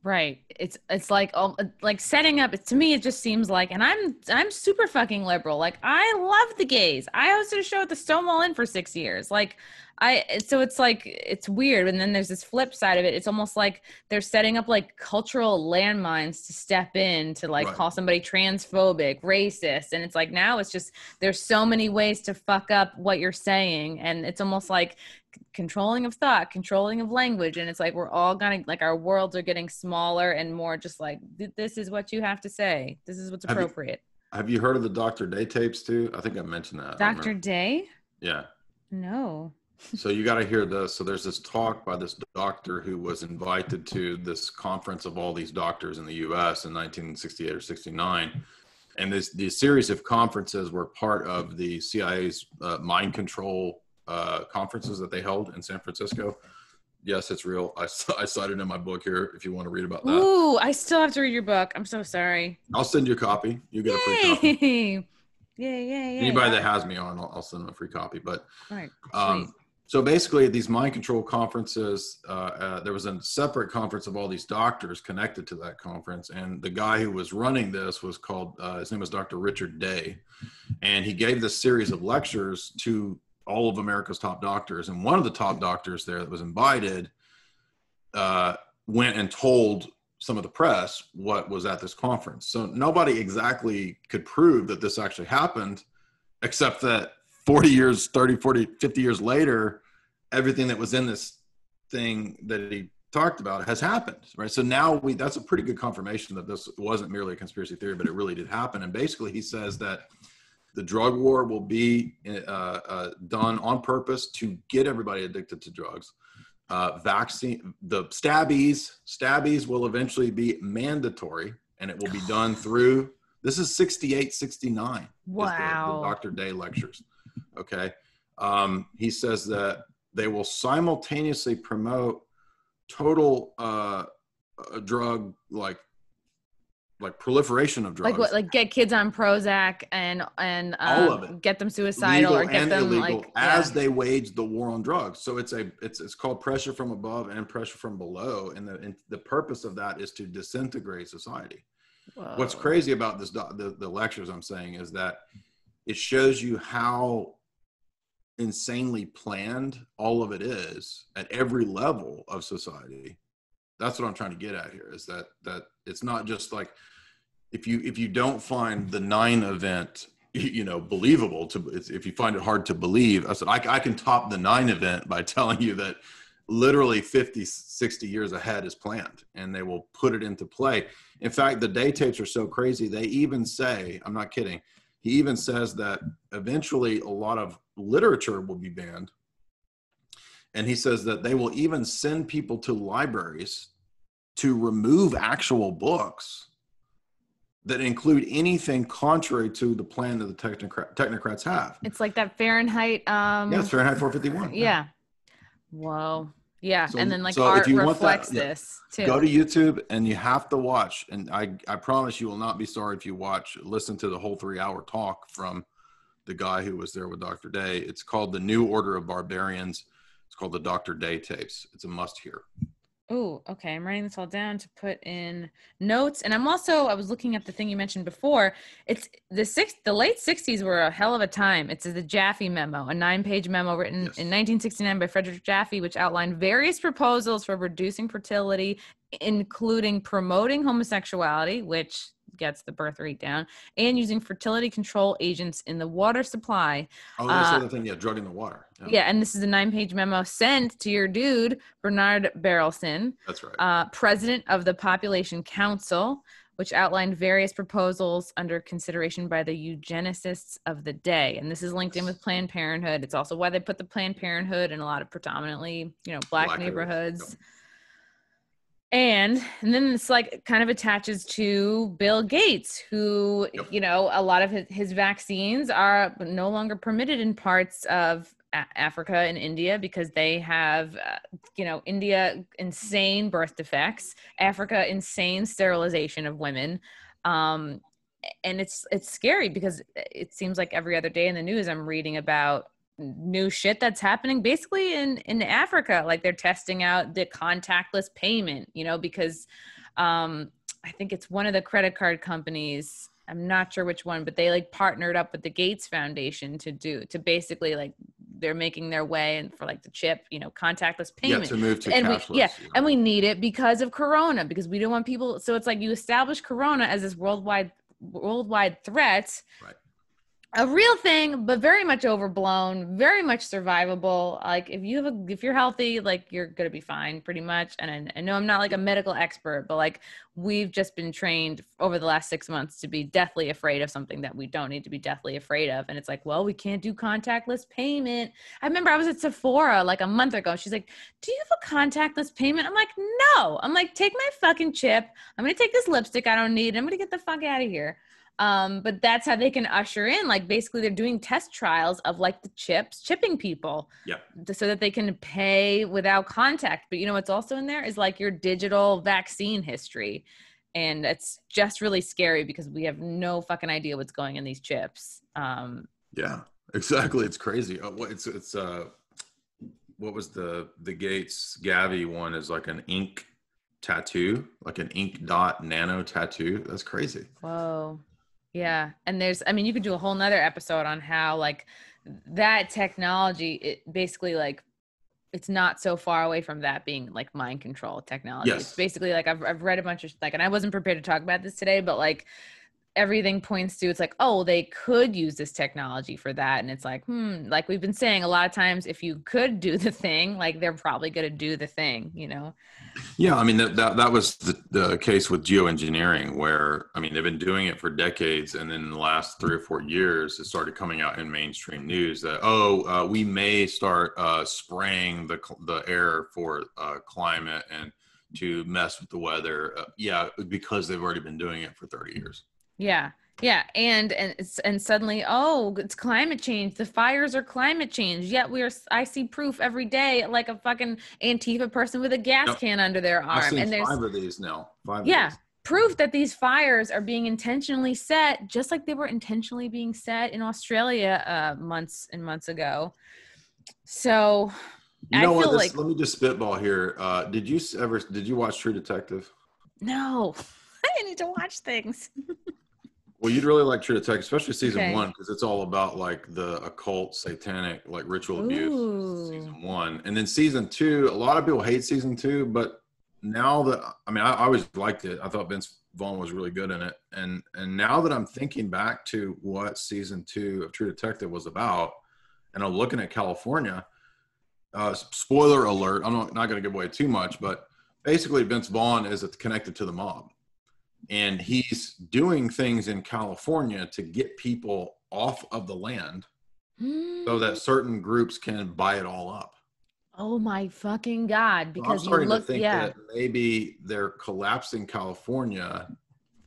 Right. It's like setting up, to me, it just seems like, and I'm super fucking liberal. Like I love the gays. I hosted a show at the Stonewall Inn for 6 years. So it's like, it's weird. And then there's this flip side of it. It's almost like they're setting up like cultural landmines to step in to like call somebody transphobic, racist. And it's like, now it's just, there's so many ways to fuck up what you're saying. And it's almost like controlling of thought, controlling of language. And it's like, we're all gonna, like, our worlds are getting smaller and more just like, this is what you have to say. This is what's appropriate. Have you heard of the Dr. Day tapes too? I think I mentioned that. Dr. Day? Yeah. No. So you got to hear this. So there's this talk by this doctor who was invited to this conference of all these doctors in the U.S. in 1968 or 69. And these series of conferences were part of the CIA's mind control conferences that they held in San Francisco. Yes, it's real. I cited in my book here if you want to read about that. Ooh, I still have to read your book. I'm so sorry. I'll send you a copy. You get a free copy. Yeah. Anybody that has me on, I'll send them a free copy. But all right, so basically, at these mind control conferences, there was a separate conference of all these doctors connected to that conference. And the guy who was running this was called, his name was Dr. Richard Day. And he gave this series of lectures to all of America's top doctors. And one of the top doctors there that was invited went and told some of the press what was at this conference. So nobody exactly could prove that this actually happened, except that 40 years, 30, 40, 50 years later, everything that was in this thing that he talked about has happened, right? So now that's a pretty good confirmation that this wasn't merely a conspiracy theory, but it really did happen. And basically he says that the drug war will be done on purpose to get everybody addicted to drugs. The stabbies will eventually be mandatory, and it will be done through, this is 68, 69. Wow. The Dr. Day lectures. Okay. He says that they will simultaneously promote total drug, like proliferation of drugs. Like what? Like get kids on Prozac and all of it. Get them suicidal, legal or get them illegal, like as they wage the war on drugs. So it's called pressure from above and pressure from below, and the purpose of that is to disintegrate society. Whoa. What's crazy about this the lectures I'm saying is that it shows you how insanely planned all of it is at every level of society. That's what I'm trying to get at here, is that it's not just like, if you don't find the 9 event, believable if you find it hard to believe, I said, I can top the 9 event by telling you that literally 50, 60 years ahead is planned, and they will put it into play. In fact, the day tapes are so crazy. They even say, I'm not kidding, he even says that eventually a lot of literature will be banned. And he says that they will even send people to libraries to remove actual books that include anything contrary to the plan that the technocrats have. It's like that Fahrenheit. Yeah, it's Fahrenheit 451. Yeah. Whoa. Yeah, So, and then like so art if you want reflects that, yeah, this too. go to YouTube and you have to watch. And I promise you will not be sorry if you listen to the whole 3-hour talk from the guy who was there with Dr. Day. It's called The New Order of Barbarians. It's called the Dr. Day tapes. It's a must hear. Oh, okay. I'm writing this all down to put in notes. And I was looking at the thing you mentioned before. It's the late 60s were a hell of a time. It's the Jaffe memo, a 9-page memo written in 1969 by Frederick Jaffe, which outlined various proposals for reducing fertility, including promoting homosexuality, which gets the birth rate down, and using fertility control agents in the water supply. Oh, that's the other thing. Yeah, drugging the water. Yeah, and this is a 9-page memo sent to your dude, Bernard Berelson. That's right. President of the Population Council, which outlined various proposals under consideration by the eugenicists of the day. And this is linked in with Planned Parenthood. It's also why they put the Planned Parenthood in a lot of predominantly, black neighborhoods. Yep. And then it's like kind of attaches to Bill Gates, who, a lot of his vaccines are no longer permitted in parts of Africa and India because they have, India, insane birth defects, Africa, insane sterilization of women. And it's scary because it seems like every other day in the news, I'm reading about new shit that's happening basically in Africa. Like they're testing out the contactless payment, because I think it's one of the credit card companies. I'm not sure which one, but they like partnered up with the Gates Foundation to basically like they're making their way and for like the chip, contactless payment. Yeah, to move to cashless. And we need it because of Corona, because we don't want people. So it's like you establish Corona as this worldwide threat. Right. A real thing, but very much overblown, very much survivable. Like if you're healthy, like you're going to be fine pretty much. And I know I'm not like a medical expert, but like we've just been trained over the last 6 months to be deathly afraid of something that we don't need to be deathly afraid of. And it's like, well, we can't do contactless payment. I remember I was at Sephora like a month ago. She's like, do you have a contactless payment? I'm like, no. I'm like, take my fucking chip. I'm going to take this lipstick I don't need. I'm going to get the fuck out of here. But that's how they can usher in, like basically they're doing test trials of like the chipping people so that they can pay without contact. But what's also in there is like your digital vaccine history. And it's just really scary because we have no fucking idea what's going in these chips. Yeah, exactly. It's crazy. What was the Gates Gavi one is like an ink tattoo, like an ink dot nano tattoo. That's crazy. Whoa. Yeah. And you could do a whole nother episode on how like that technology, it basically like, it's not so far away from that being like mind control technology. Yes. It's basically like, I've read a bunch of like, and I wasn't prepared to talk about this today, but like everything points to, it's like, oh, they could use this technology for that. And it's like, like we've been saying a lot of times, if you could do the thing, like they're probably going to do the thing, Yeah, I mean that was the case with geoengineering, where they've been doing it for decades, and then in the last 3 or 4 years, it started coming out in mainstream news that we may start spraying the air for climate and to mess with the weather. Because they've already been doing it for 30 years. Yeah. Yeah. And suddenly, it's climate change. The fires are climate change. Yet I see proof every day, like a fucking Antifa person with a gas can under their arm. I've seen and there's 5 of these now. 5 of yeah. these. Proof that these fires are being intentionally set, just like they were intentionally being set in Australia months and months ago. So let me just spitball here. Did you watch True Detective? No. I need to watch things. Well, you'd really like True Detective, especially season 1, because it's all about like the occult, satanic, like ritual abuse. Season 1, and then season 2. A lot of people hate season 2, but now that I always liked it. I thought Vince Vaughn was really good in it, and now that I'm thinking back to what season 2 of True Detective was about, and I'm looking at California. Spoiler alert! I'm not going to give away too much, but basically, Vince Vaughn is connected to the mob. And he's doing things in California to get people off of the land so that certain groups can buy it all up. Oh my fucking God. Because I'm starting to think that maybe they're collapsing California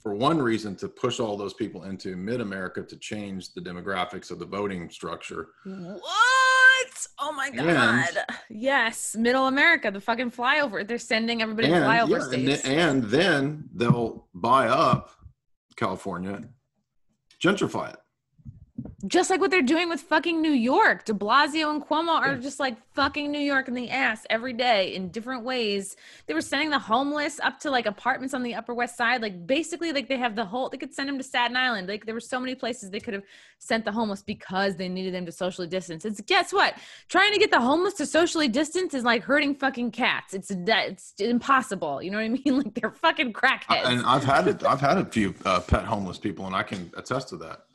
for one reason, to push all those people into mid-America to change the demographics of the voting structure. What? Oh my God. Yes. Middle America, the fucking flyover. They're sending everybody to flyover states. And then they'll buy up California, gentrify it. Just like what they're doing with fucking New York. De Blasio and Cuomo are just like fucking New York in the ass every day in different ways. They were sending the homeless up to like apartments on the Upper West Side. Like basically like they could send them to Staten Island. Like there were so many places they could have sent the homeless because they needed them to socially distance. It's guess what? Trying to get the homeless to socially distance is like hurting fucking cats. It's impossible. You know what I mean? Like they're fucking crackheads. And I've had a few pet homeless people, and I can attest to that.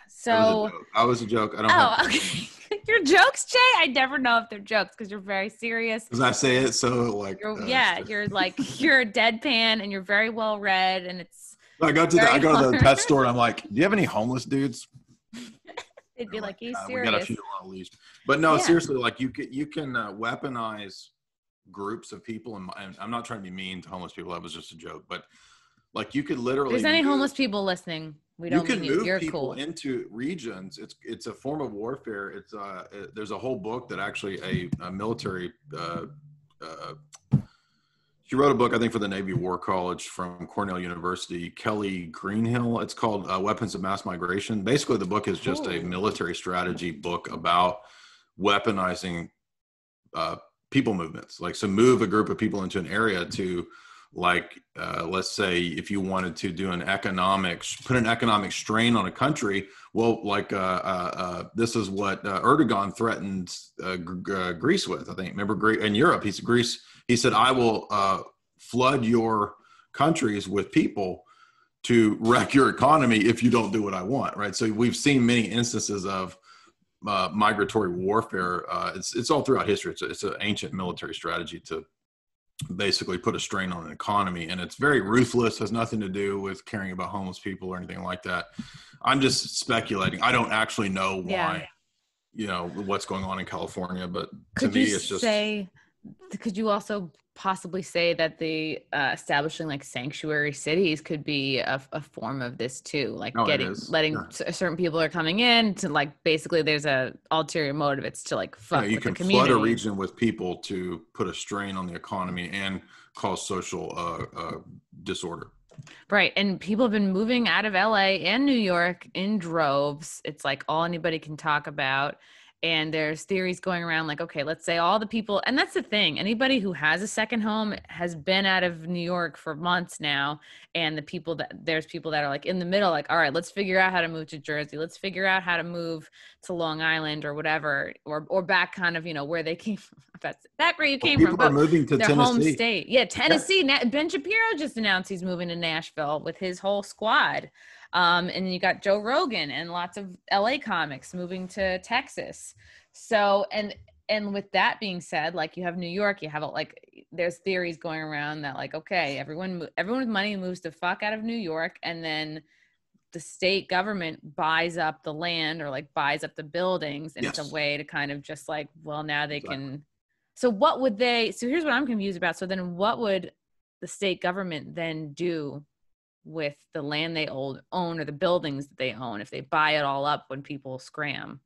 So I was a joke. I don't. Okay. Your jokes, Jay? I never know if they're jokes because you're very serious. Because I say it so like. You're you're deadpan and you're very well read, and it's. I go to the pet store and I'm like, "Do you have any homeless dudes?" They'd be like, "He's serious." We got a few on leash, but no, seriously, like you can weaponize groups of people, and I'm not trying to be mean to homeless people. That was just a joke, but like you could literally. If there's any homeless people listening, we don't mean you. You're people cool. into regions. It's a form of warfare. It's there's a whole book that actually a military. She wrote a book, I think, for the Navy War College from Cornell University, Kelly Greenhill. It's called Weapons of Mass Migration. Basically, the book is just a military strategy book about weaponizing people movements. Like, so move a group of people into an area to, like, let's say if you wanted to do put an economic strain on a country, well, like this is what Erdogan threatened Greece with, I think. Remember, in Europe, he said, I will flood your countries with people to wreck your economy if you don't do what I want, right? So we've seen many instances of migratory warfare. It's all throughout history. It's an ancient military strategy to basically put a strain on an economy, and it's very ruthless, has nothing to do with caring about homeless people or anything like that. I'm just speculating. I don't actually know why, what's going on in California, but to me, it's just. Could you also possibly say that the establishing like sanctuary cities could be a form of this too, like certain people are coming in to, like, basically there's a ulterior motive. It's to like fuck with the community. You can flood a region with people to put a strain on the economy and cause social disorder. Right. And people have been moving out of LA and New York in droves. It's like all anybody can talk about. And there's theories going around like, okay, let's say all the people, and that's the thing, anybody who has a second home has been out of New York for months now. And there's people that are like in the middle, like, all right, let's figure out how to move to Jersey. Let's figure out how to move to Long Island or whatever, or back kind of, where they came from. That's back where you came from. People are moving to their Tennessee. Home state. Yeah, Tennessee. Yeah. Ben Shapiro just announced he's moving to Nashville with his whole squad. And you got Joe Rogan and lots of LA comics moving to Texas. So, and with that being said, like you have New York, you have there's theories going around that like, okay, everyone with money moves the fuck out of New York, and then the state government buys up the land or like buys up the buildings, and it's a way to kind of just like, well, now they can. So here's what I'm confused about. So then what would the state government then do with the land they own or the buildings that they own if they buy it all up when people scram?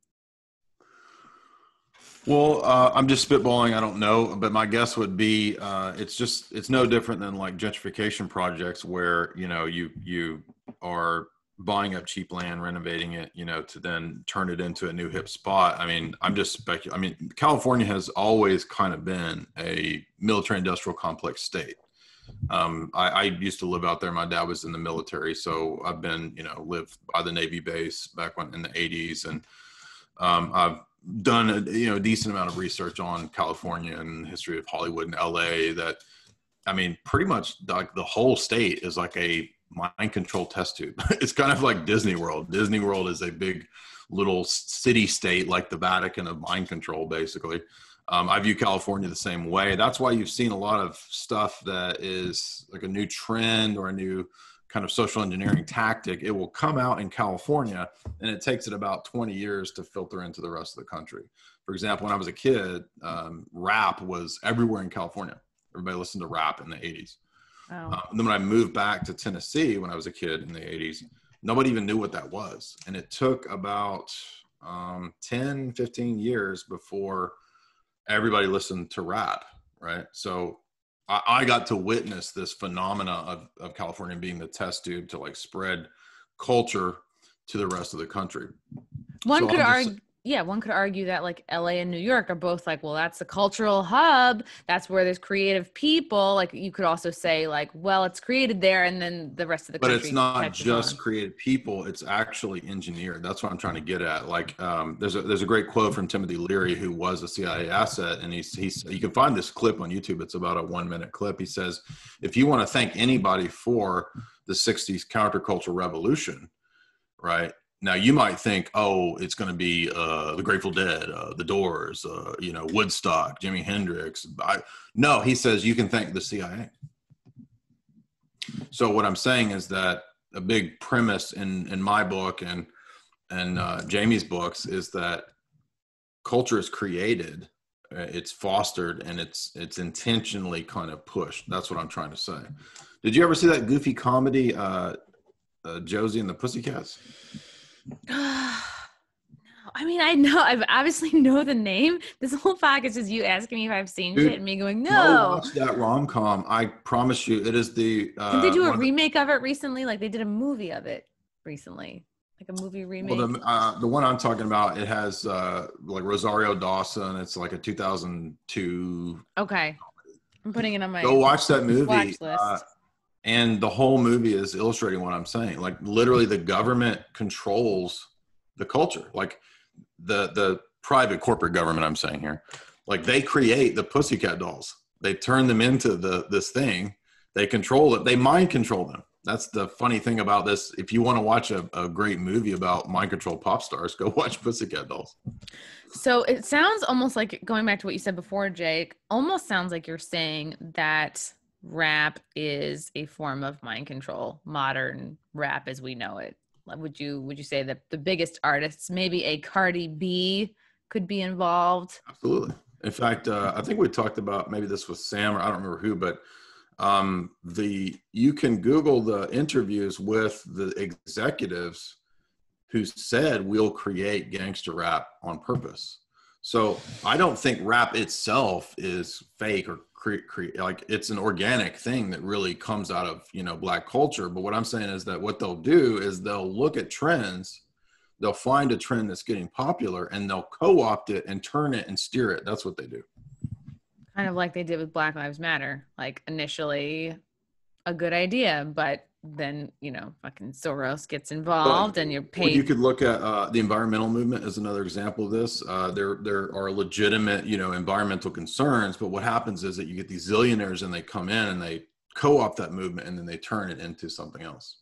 Well, I'm just spitballing. I don't know, but my guess would be it's no different than like gentrification projects where, you are buying up cheap land, renovating it, to then turn it into a new hip spot. I mean, I'm just speculating. I mean, California has always kind of been a military industrial complex state. I used to live out there. My dad was in the military, so I've been, lived by the Navy base back in the 80s, and I've done a decent amount of research on California and the history of Hollywood and LA. That, I mean, pretty much like the whole state is like a mind control test tube. It's kind of like Disney World. Disney World is a big little city state, like the Vatican of mind control, basically. I view California the same way. That's why you've seen a lot of stuff that is like a new trend or a new kind of social engineering tactic. It will come out in California, and it takes it about 20 years to filter into the rest of the country. For example, when I was a kid, rap was everywhere in California. Everybody listened to rap in the 80s. Oh. And then when I moved back to Tennessee when I was a kid in the 80s, nobody even knew what that was. And it took about 10, 15 years before everybody listened to rap, right? So I got to witness this phenomena of California being the test tube to like spread culture to the rest of the country. One could argue that like LA and New York are both like, well, that's the cultural hub. That's where there's creative people. Like you could also say like, well, it's created there and then the rest of the country. But it's not just creative people. It's actually engineered. That's what I'm trying to get at. Like there's a great quote from Timothy Leary, who was a CIA asset. And he's you can find this clip on YouTube. It's about a 1-minute clip. He says, if you want to thank anybody for the 60s counterculture revolution, right? Now you might think, oh, it's going to be the Grateful Dead, the Doors, Woodstock, Jimi Hendrix. No, he says you can thank the CIA. So what I'm saying is that a big premise in my book and Jamie's books is that culture is created, it's fostered, and it's intentionally kind of pushed. That's what I'm trying to say. Did you ever see that goofy comedy, Josie and the Pussycats? I mean, I obviously know the name. This whole podcast is you asking me if I've seen shit and me going, no. Go watch that rom-com. I promise you, it is the. Did they do a remake of it recently? Like they did a movie of it recently, like a movie remake. Well, the one I'm talking about, it has like Rosario Dawson. It's like a 2002. Okay, I'm putting it on my. Go watch that movie. Watch list. And the whole movie is illustrating what I'm saying. Like literally the government controls the culture. Like the private corporate government, I'm saying here. Like they create the Pussycat dolls. They turn them into this thing. They control it. They mind control them. That's the funny thing about this. If you want to watch a great movie about mind control pop stars, go watch Pussycat Dolls. So it sounds almost like, going back to what you said before, Jake, almost sounds like you're saying that rap is a form of mind control, modern rap as we know it. Would you say that the biggest artists, maybe a Cardi B, could be involved? Absolutely. In fact, I think we talked about, maybe this was Sam or I don't remember who, but you can Google the interviews with the executives who said we'll create gangster rap on purpose. So I don't think rap itself is fake or like it's an organic thing that really comes out of, Black culture. But what I'm saying is that what they'll do is they'll look at trends, they'll find a trend that's getting popular and they'll co-opt it and turn it and steer it. That's what they do. Kind of like they did with Black Lives Matter, like initially a good idea, but then, fucking Soros gets involved and you're paid. Well, you could look at the environmental movement as another example of this. There are legitimate, environmental concerns, but what happens is that you get these zillionaires and they come in and they co-opt that movement and then they turn it into something else.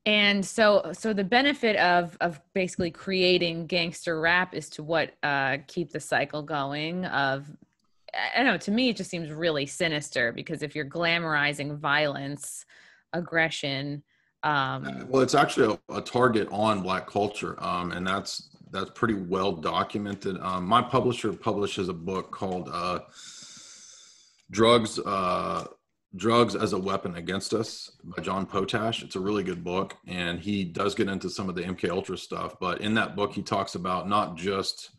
And so the benefit of basically creating gangster rap is to what keep the cycle going of, I don't know, to me, it just seems really sinister because if you're glamorizing violence, aggression. Well, it's actually a target on Black culture. And that's pretty well documented. My publisher publishes a book called Drugs as a Weapon Against Us by John Potash. It's a really good book. And he does get into some of the MK Ultra stuff. But in that book, he talks about not just,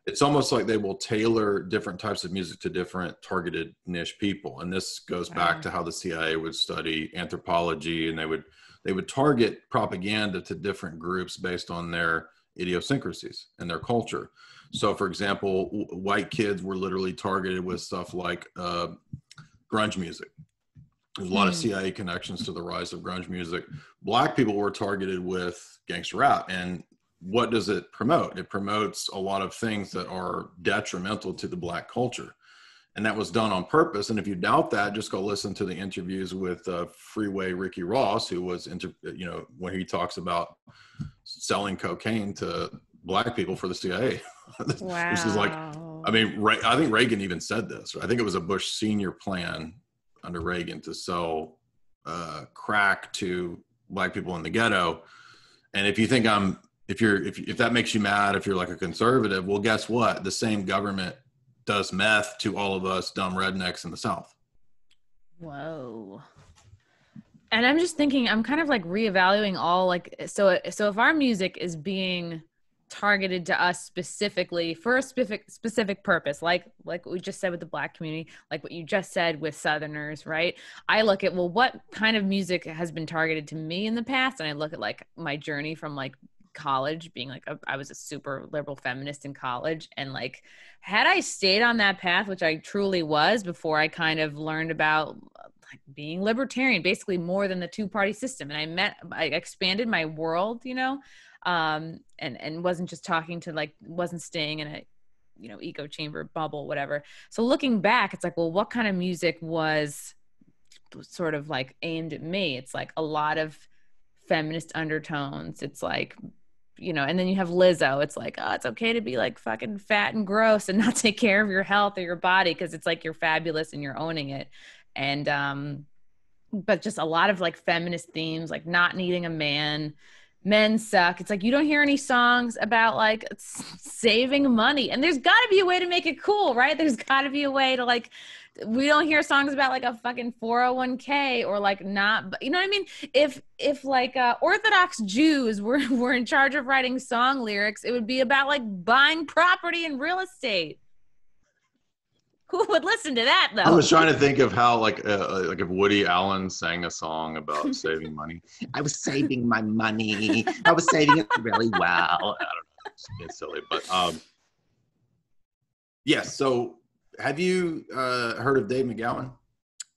it's almost like they will tailor different types of music to different targeted niche people. And this goes back to how the CIA would study anthropology, and they would target propaganda to different groups based on their idiosyncrasies and their culture. So for example, white kids were literally targeted with stuff like grunge music. There's a lot of CIA connections to the rise of grunge music. Black people were targeted with gangster rap. And what does it promote? It promotes a lot of things that are detrimental to the Black culture. And that was done on purpose. And if you doubt that, just go listen to the interviews with Freeway Ricky Ross, who was, when he talks about selling cocaine to Black people for the CIA. Wow. Which is like, I think Reagan even said this. I think it was a Bush senior plan under Reagan to sell crack to Black people in the ghetto. And if you think if that makes you mad, if you're like a conservative, well, guess what? The same government does meth to all of us dumb rednecks in the South. Whoa. And I'm just thinking, I'm kind of like reevaluating all so if our music is being targeted to us specifically for a specific purpose, like what we just said with the Black community, like what you just said with Southerners, right? I look at, well, what kind of music has been targeted to me in the past, and I look at like my journey from like college, being like I was a super liberal feminist in college, and like had I stayed on that path, which I truly was before I kind of learned about like being libertarian, basically more than the two-party system, and I expanded my world, you know, and wasn't just talking to like, wasn't staying in a, you know, echo chamber bubble, whatever. So looking back, it's like, well, what kind of music was sort of like aimed at me? It's like a lot of feminist undertones. It's like, you know, and then you have Lizzo. It's like, oh, it's okay to be like fucking fat and gross and not take care of your health or your body, because it's like you're fabulous and you're owning it. And but just a lot of like feminist themes, like not needing a man, men suck. It's like you don't hear any songs about like saving money, and there's got to be a way to make it cool, right? There's got to be a way to like, we don't hear songs about like a fucking 401k or like not, you know what I mean? If like Orthodox Jews were in charge of writing song lyrics, it would be about like buying property and real estate. Who would listen to that though? I was trying to think of how like if Woody Allen sang a song about saving money. I was saving my money. I was saving it really well. I don't know. It's silly, but yes. So have you heard of Dave McGowan?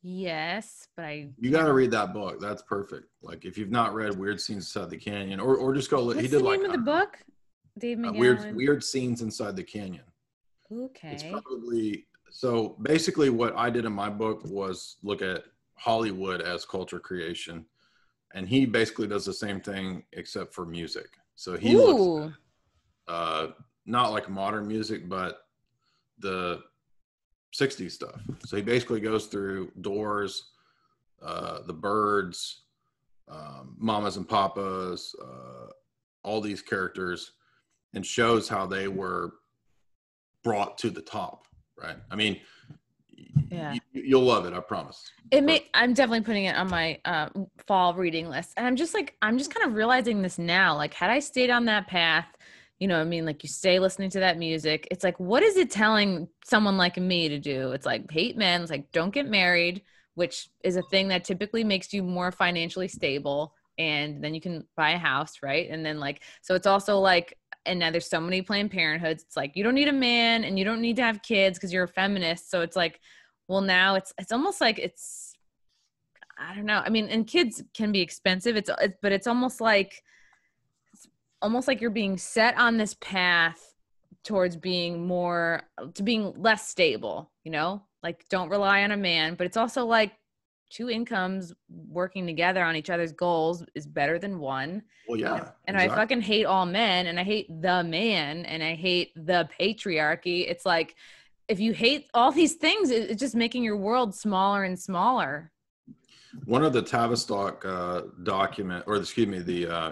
Yes, but you got to read that book. That's perfect. Like if you've not read Weird Scenes Inside the Canyon, or just go. What's he did the like name of the book? Dave McGowan. Weird Scenes Inside the Canyon. Okay. It's probably. So basically what I did in my book was look at Hollywood as culture creation. And he basically does the same thing except for music. So he looks at, not like modern music, but the 60s stuff. So he basically goes through Doors, the Byrds, Mamas and Papas, all these characters, and shows how they were brought to the top. Right. I mean, yeah, you'll love it. I promise. I'm definitely putting it on my fall reading list. And I'm just kind of realizing this now. Like, had I stayed on that path, you know what I mean? Like, you stay listening to that music. It's like, what is it telling someone like me to do? It's like, hate men. It's like, don't get married, which is a thing that typically makes you more financially stable. And then you can buy a house, right? And then like, so it's also like, and now there's so many Planned Parenthoods. It's like, you don't need a man and you don't need to have kids because you're a feminist. So it's like, well, now it's almost like it's, I don't know. I mean, and kids can be expensive. But it's almost like you're being set on this path towards being less stable, you know, like don't rely on a man, but it's also like two incomes working together on each other's goals is better than one. Well, yeah. And exactly. I fucking hate all men, and I hate the man, and I hate the patriarchy. It's like, if you hate all these things, it's just making your world smaller and smaller. One of the Tavistock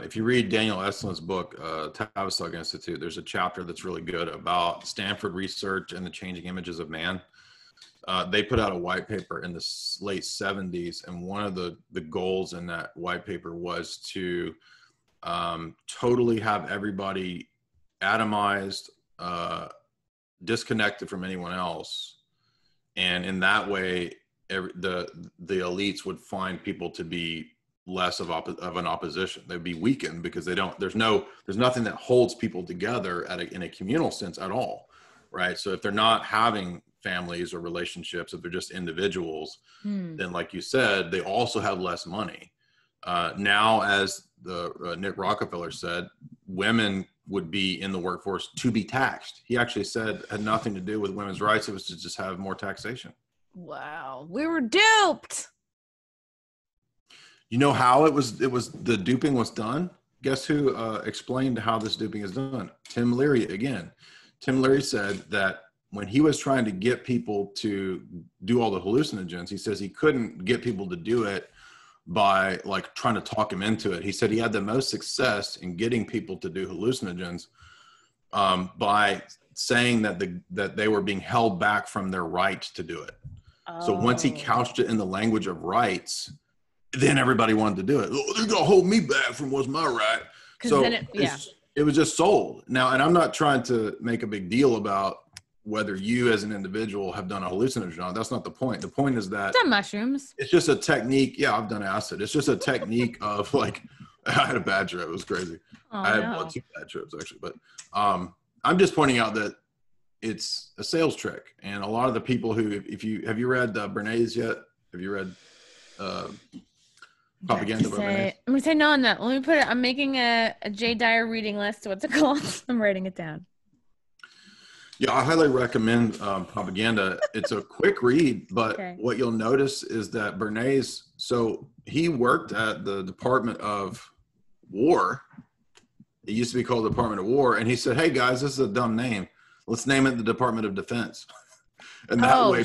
if you read Daniel Eslin's book, Tavistock Institute, there's a chapter that's really good about Stanford research and the changing images of man. They put out a white paper in the late 70s, and one of the goals in that white paper was to totally have everybody atomized, disconnected from anyone else, and in that way, the elites would find people to be less of an opposition. They'd be weakened because there's nothing that holds people together in a communal sense at all, right? So if they're not having families or relationships, if they're just individuals, then like you said, they also have less money. Now, as the Nick Rockefeller said, women would be in the workforce to be taxed. He actually said it had nothing to do with women's rights. It was to just have more taxation. Wow. We were duped. You know how the duping was done? Guess who explained how this duping is done? Tim Leary again. Tim Leary said that when he was trying to get people to do all the hallucinogens, he says he couldn't get people to do it by like trying to talk him into it. He said he had the most success in getting people to do hallucinogens by saying that they were being held back from their right to do it. Oh. So once he couched it in the language of rights, then everybody wanted to do it. Oh, they're gonna hold me back from what's my right. So It was just sold. Now, and I'm not trying to make a big deal about whether you as an individual have done a hallucinogen or not. That's not the point. The point is that I've done mushrooms. it's just a technique. Yeah, I've done acid. It's just a technique of like, I had a bad trip. It was crazy. I had 2 bad trips actually, but I'm just pointing out that it's a sales trick. And a lot of the people who, have you read Bernays yet? Have you read Propaganda by Bernays? I'm going to say no on that. Let me put it, I'm making a J. Dyer reading list. What's it called? I'm writing it down. Yeah, I highly recommend Propaganda. It's a quick read, but what you'll notice is that Bernays, so he worked at the Department of War. It used to be called the Department of War. And he said, hey guys, this is a dumb name. Let's name it the Department of Defense. And that way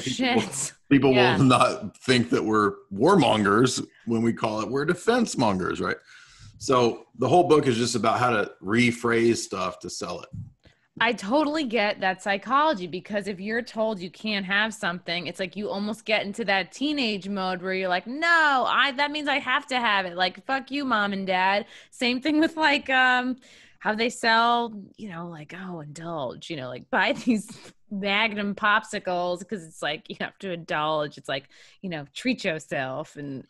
people will not think that we're warmongers when we call it, we're defense mongers, right? So the whole book is just about how to rephrase stuff to sell it. I totally get that psychology, because if you're told you can't have something, it's like you almost get into that teenage mode where you're like, no, that means I have to have it. Like, fuck you, mom and dad. Same thing with like how they sell, like, oh, indulge, like buy these Magnum popsicles because it's like you have to indulge. It's like, treat yourself. And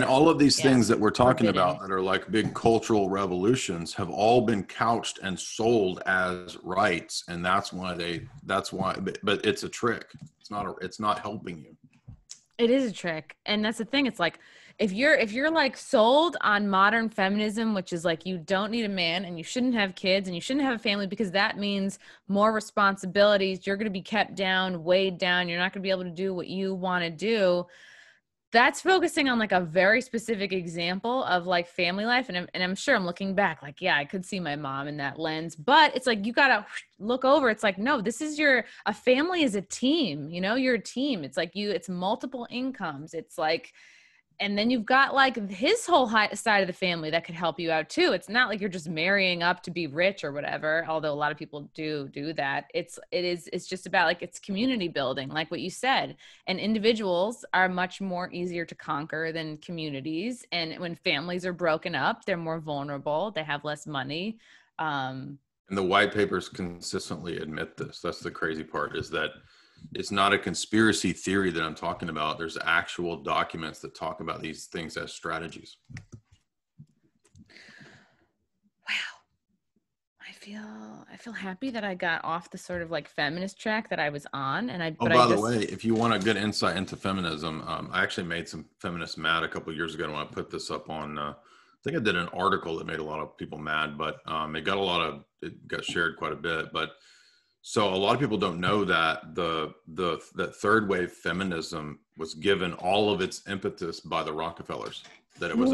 all of these things that we're talking about that are like big cultural revolutions have all been couched and sold as rights. And that's why, but it's a trick. It's not helping you. It is a trick. And that's the thing. It's like, if you're like sold on modern feminism, which is like, you don't need a man and you shouldn't have kids and you shouldn't have a family because that means more responsibilities. You're going to be kept down, weighed down. You're not going to be able to do what you want to do. That's focusing on like a very specific example of like family life. And I'm sure I'm looking back like, yeah, I could see my mom in that lens, but it's like, you got to look over. It's like, no, a family is a team, you're a team. It's like it's multiple incomes. It's like, and then you've got like his whole side of the family that could help you out too. It's not like you're just marrying up to be rich or whatever. Although a lot of people do that. It's just about like, it's community building, like what you said. And individuals are much more easier to conquer than communities. And when families are broken up, they're more vulnerable. They have less money. And the white papers consistently admit this. That's the crazy part, is that it's not a conspiracy theory that I'm talking about. There's actual documents that talk about these things as strategies. Wow. I feel happy that I got off the sort of like feminist track that I was on. And by the way, if you want a good insight into feminism, I actually made some feminists mad a couple of years ago when I put this up on, I think I did an article that made a lot of people mad, but it got shared quite a bit. But so a lot of people don't know that that third wave feminism was given all of its impetus by the Rockefellers. That it was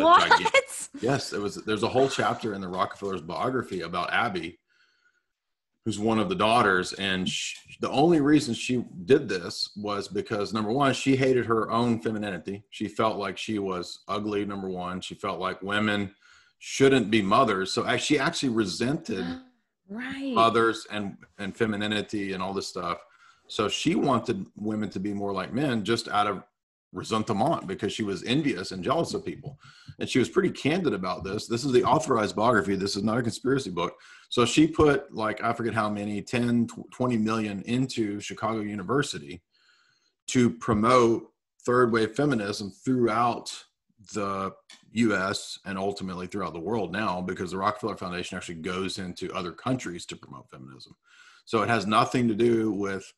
yes, there's a whole chapter in the Rockefellers' biography about Abby, who's one of the daughters, and the only reason she did this was because, number one, she hated her own femininity. She felt like she was ugly. Number one, she felt like women shouldn't be mothers, so she actually resented mothers and femininity and all this stuff. So she wanted women to be more like men, just out of resentment, because she was envious and jealous of people. And she was pretty candid about this. This is the authorized biography. This is not a conspiracy book. So she put, like, I forget how many, 10, 20 million into Chicago University to promote third wave feminism throughout the US and ultimately throughout the world now, because the Rockefeller Foundation actually goes into other countries to promote feminism. So it has nothing to do with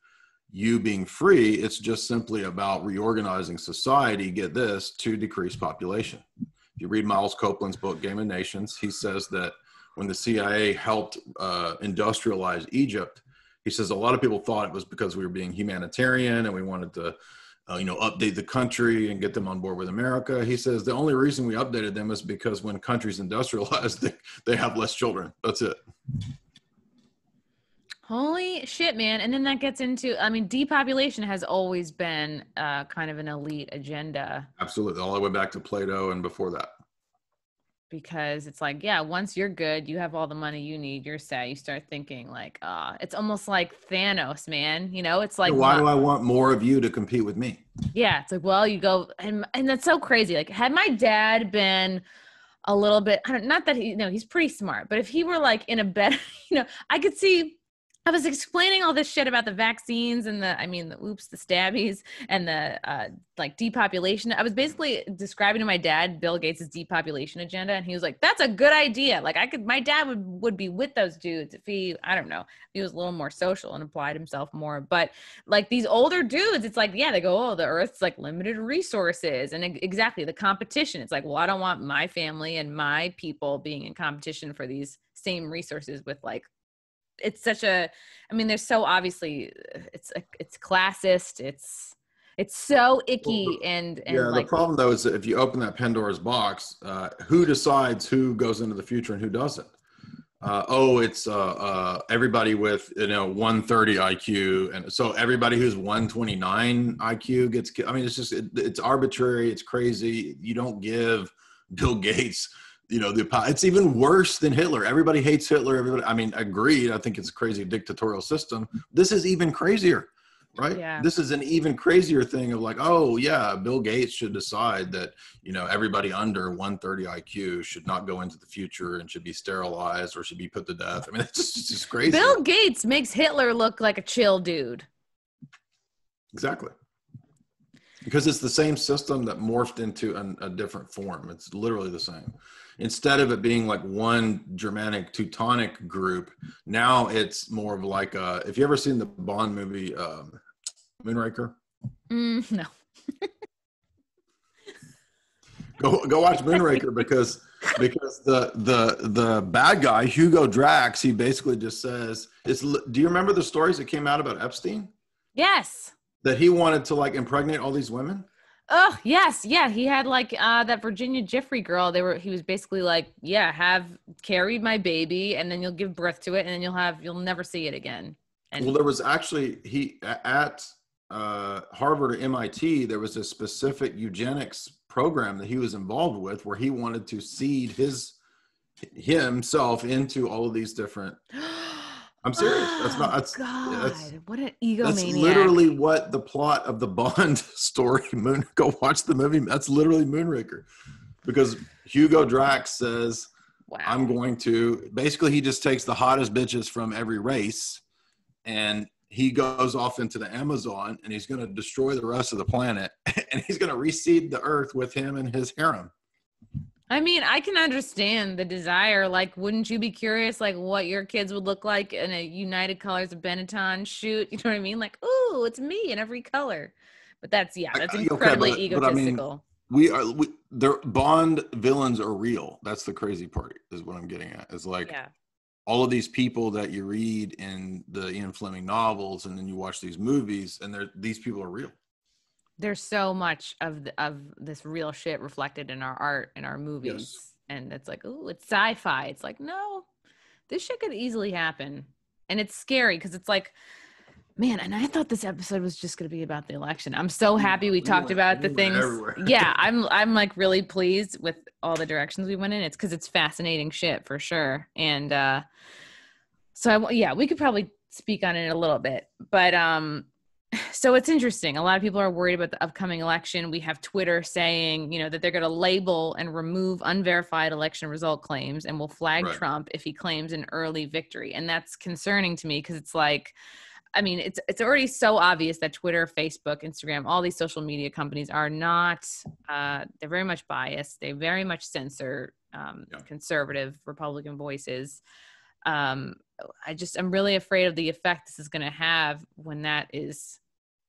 you being free. It's just simply about reorganizing society, get this, to decrease population. If you read Miles Copeland's book, Game of Nations, he says that when the CIA helped industrialize Egypt, he says a lot of people thought it was because we were being humanitarian and we wanted to update the country and get them on board with America. He says the only reason we updated them is because when countries industrialize, they have less children. That's it. Holy shit, man. And then that gets into, depopulation has always been kind of an elite agenda. Absolutely. All the way back to Plato and before that. Because it's like, yeah, once you're good, you have all the money you need, you're set. You start thinking like, it's almost like Thanos, man. It's like, why do I want more of you to compete with me? Yeah. It's like, well, you go, and that's so crazy. Like, had my dad been a little bit, not that he's pretty smart, but if he were like in a better, I could see. I was explaining all this shit about the vaccines and the stabbies and the like depopulation. I was basically describing to my dad Bill Gates' depopulation agenda, and he was like, "That's a good idea." Like my dad would be with those dudes if he, I don't know, if he was a little more social and applied himself more. But like these older dudes, it's like, yeah, they go, "Oh, the Earth's like limited resources," and exactly the competition. It's like, well, I don't want my family and my people being in competition for these same resources with like. It's such a, they're so obviously, it's classist. It's so icky. And the problem though is that if you open that Pandora's box, who decides who goes into the future and who doesn't? It's everybody with 130 IQ, and so everybody who's 129 IQ gets. It's just it's arbitrary. It's crazy. You don't give Bill Gates. It's even worse than Hitler. Everybody hates Hitler. Agreed. I think it's a crazy dictatorial system. This is even crazier, right? Yeah. This is an even crazier thing of like, oh yeah, Bill Gates should decide that, everybody under 130 IQ should not go into the future and should be sterilized or should be put to death. It's just crazy. Bill Gates makes Hitler look like a chill dude. Exactly. Because it's the same system that morphed into a different form. It's literally the same. Instead of it being like one Germanic Teutonic group, now it's more of like if you ever seen the Bond movie Moonraker? No. Go watch Moonraker because the bad guy Hugo Drax, he basically just says, do you remember the stories that came out about Epstein? Yes. That he wanted to like impregnate all these women? Oh, yes. Yeah. He had like that Virginia Giuffre girl. he was basically like, yeah, have carried my baby and then you'll give birth to it and then you'll never see it again. And well, there was actually, at Harvard or MIT, there was a specific eugenics program that he was involved with where he wanted to seed himself into all of these different. I'm serious. What an egomaniac. That's literally what the plot of the Bond story. Go watch the movie. That's literally Moonraker, because Hugo Drax says, wow. I'm going to, basically he just takes the hottest bitches from every race and he goes off into the Amazon and he's going to destroy the rest of the planet and he's going to reseed the earth with him and his harem. I can understand the desire. Like, wouldn't you be curious, like, what your kids would look like in a United Colors of Benetton shoot? You know what I mean? Like, ooh, it's me in every color. But that's incredibly egotistical. Their Bond villains are real. That's the crazy part, is what I'm getting at. It's like all of these people that you read in the Ian Fleming novels, and then you watch these movies, and these people are real. There's so much of this real shit reflected in our art and our movies. Yes. And it's like, ooh, it's sci-fi. It's like, no, this shit could easily happen. And it's scary because it's like, man, and I thought this episode was just going to be about the election. I'm so happy we talked about the things. Yeah, I'm like really pleased with all the directions we went in. It's because it's fascinating shit for sure. And we could probably speak on it a little bit. But so it's interesting. A lot of people are worried about the upcoming election. We have Twitter saying, that they're going to label and remove unverified election result claims and will flag Trump if he claims an early victory. And that's concerning to me because it's like, it's already so obvious that Twitter, Facebook, Instagram, all these social media companies are not, they're very much biased. They very much censor conservative Republican voices. I'm really afraid of the effect this is going to have when that is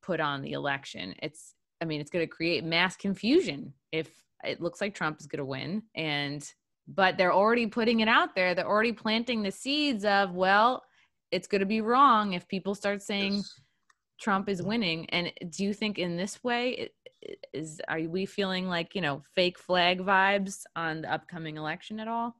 put on the election. It's going to create mass confusion if it looks like Trump is going to win. But they're already putting it out there. They're already planting the seeds of, well, it's going to be wrong if people start saying Trump is winning. And do you think in this way, are we feeling like, fake flag vibes on the upcoming election at all?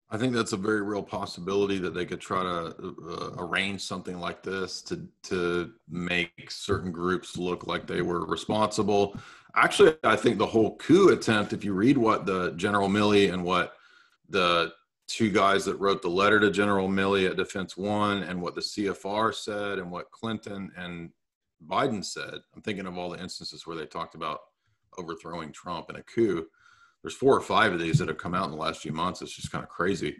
I think that's a very real possibility that they could try to arrange something like this to make certain groups look like they were responsible. Actually, I think the whole coup attempt, if you read what the General Milley and what the two guys that wrote the letter to General Milley at Defense One and what the CFR said and what Clinton and Biden said, I'm thinking of all the instances where they talked about overthrowing Trump in a coup. There's 4 or 5 of these that have come out in the last few months. It's just kind of crazy.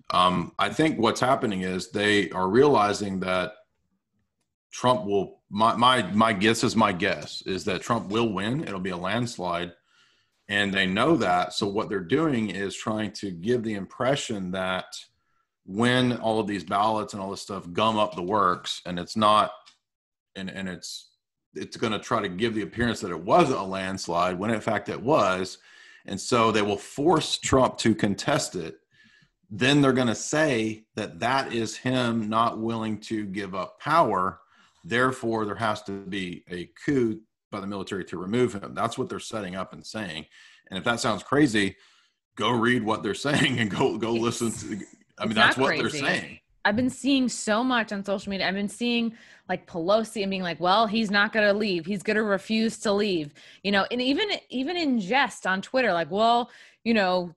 I think what's happening is they are realizing that Trump will, my guess is that Trump will win. It'll be a landslide. And they know that. So what they're doing is trying to give the impression that when all of these ballots and all this stuff gum up the works, and it's not, and it's going to try to give the appearance that it wasn't a landslide when in fact it was. And so they will force Trump to contest it. Then they're going to say that that is him not willing to give up power. Therefore, there has to be a coup by the military to remove him. That's what they're setting up and saying. And if that sounds crazy, go read what they're saying and go listen to. I mean, that's what they're saying. I've been seeing so much on social media. I've been seeing like Pelosi and being like, well, he's not going to leave. He's going to refuse to leave, you know, and even in jest on Twitter, like, well, you know,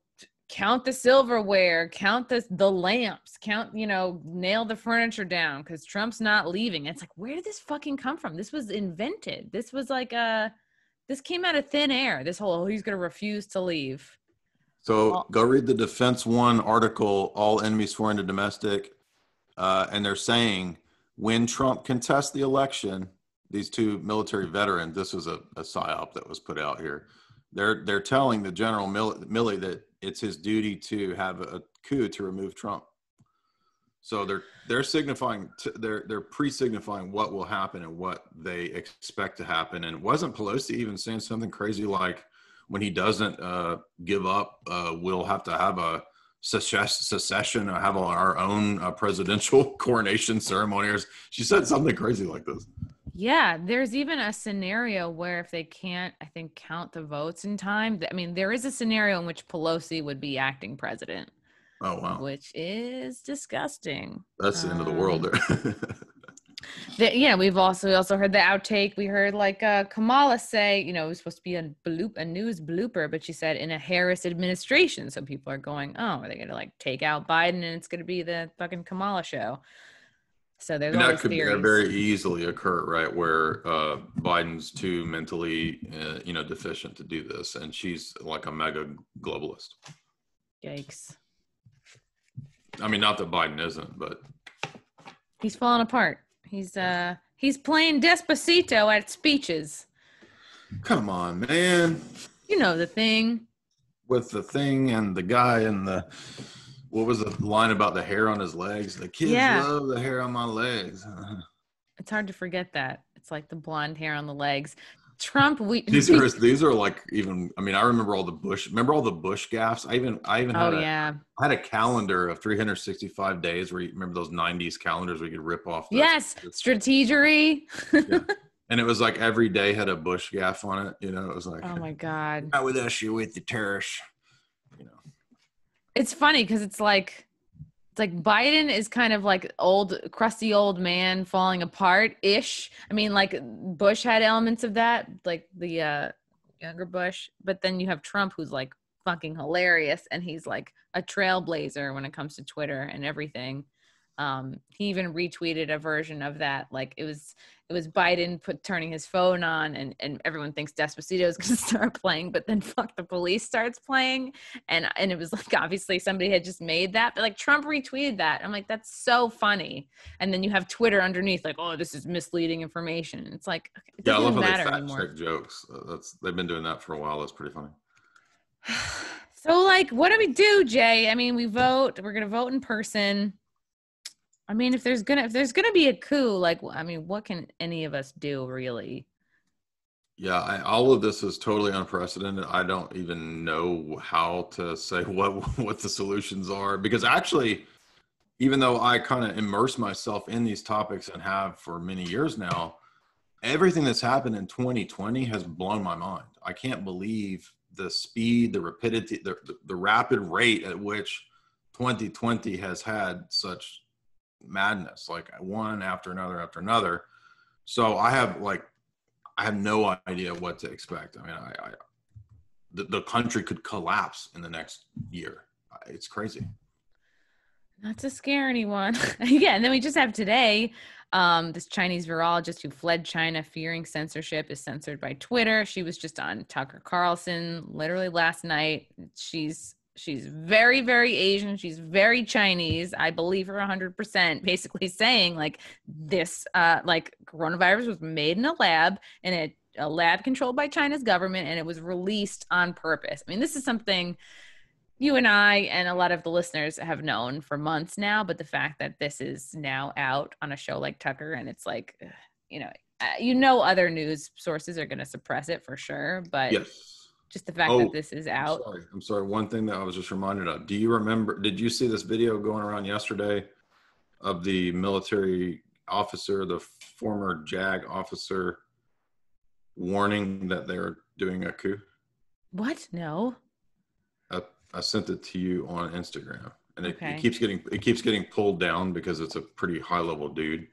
count the silverware, count the lamps, count, you know, nail the furniture down because Trump's not leaving. It's like, where did this fucking come from? This was invented. This was like this came out of thin air. This whole, oh, he's going to refuse to leave. So go read the Defense One article, All Enemies Foreign to Domestic. And they're saying when Trump contests the election, these 2 military veterans, this was a psyop that was put out here. They're telling the General Milley that it's his duty to have a coup to remove Trump. So they're signifying, they're pre-signifying what will happen and what they expect to happen. And wasn't Pelosi even saying something crazy like, when he doesn't give up, we'll have to have a secession, have our own presidential coronation ceremony. She said something crazy like this. Yeah, there's even a scenario where if they can't, I think, count the votes in time. I mean, there is a scenario in which Pelosi would be acting president. Oh, wow. Which is disgusting. That's the end of the world there. Yeah, we also heard the outtake. We heard like Kamala say, you know, it was supposed to be a news blooper, but she said in a Harris administration. So people are going, oh, are they going to like take out Biden and it's going to be the fucking Kamala show? So there's all these theories. That could very easily occur, right? Where Biden's too mentally, deficient to do this, and she's like a mega globalist. Yikes! I mean, not that Biden isn't, but he's falling apart. He's playing Despacito at speeches. Come on, man. You know the thing. With the thing and the guy and the. What was the line about the hair on his legs? The kids love the hair on my legs. It's hard to forget that. It's like the blonde hair on the legs. Trump, these are like even. I mean, I remember all the Bush. Remember all the Bush gaffes. I even had a calendar of 365 days. Where you remember those '90s calendars where you could rip off. Strategery. Yeah. And it was like every day had a Bush gaff on it. You know, it was like, oh my God. Not with us, you with the terrorists. You know. It's funny because it's like Biden is kind of like old, crusty old man falling apart-ish. I mean, like Bush had elements of that, like the younger Bush. But then you have Trump who's like fucking hilarious. And he's like a trailblazer when it comes to Twitter and everything. He even retweeted a version of that. Like it was Biden turning his phone on and everyone thinks Despacito is going to start playing, but then Fuck the Police starts playing. And it was like, obviously somebody had just made that, but like Trump retweeted that. I'm like, that's so funny. And then you have Twitter underneath like, oh, this is misleading information. It's like, it doesn't even matter anymore. Fact check jokes. They've been doing that for a while. That's pretty funny. So like, what do we do, Jay? I mean, we're going to vote in person. I mean, if there's gonna be a coup, like, I mean, what can any of us do, really? Yeah, all of this is totally unprecedented. I don't even know how to say what the solutions are, because actually, even though I kind of immerse myself in these topics and have for many years now, everything that's happened in 2020 has blown my mind. I can't believe the speed, the rapidity, the rapid rate at which 2020 has had such madness, like one after another. So I have no idea what to expect. I mean, the country could collapse in the next year. It's crazy. Not to scare anyone. Yeah, and then we just have today, This Chinese virologist who fled China fearing censorship is censored by Twitter. She was just on Tucker Carlson literally last night. She's very, very Asian. She's very Chinese. I believe her 100%, basically saying like this, like coronavirus was made in a lab and a lab controlled by China's government, and it was released on purpose. I mean, this is something you and I and a lot of the listeners have known for months now, but the fact that this is now out on a show like Tucker, and it's like, other news sources are going to suppress it for sure, but yes, just the fact that this is out. I'm sorry. One thing that I was just reminded of, did you see this video going around yesterday of the military officer, the former JAG officer, warning that they're doing a coup? What? No. I sent it to you on Instagram, and it keeps getting pulled down because it's a pretty high level dude.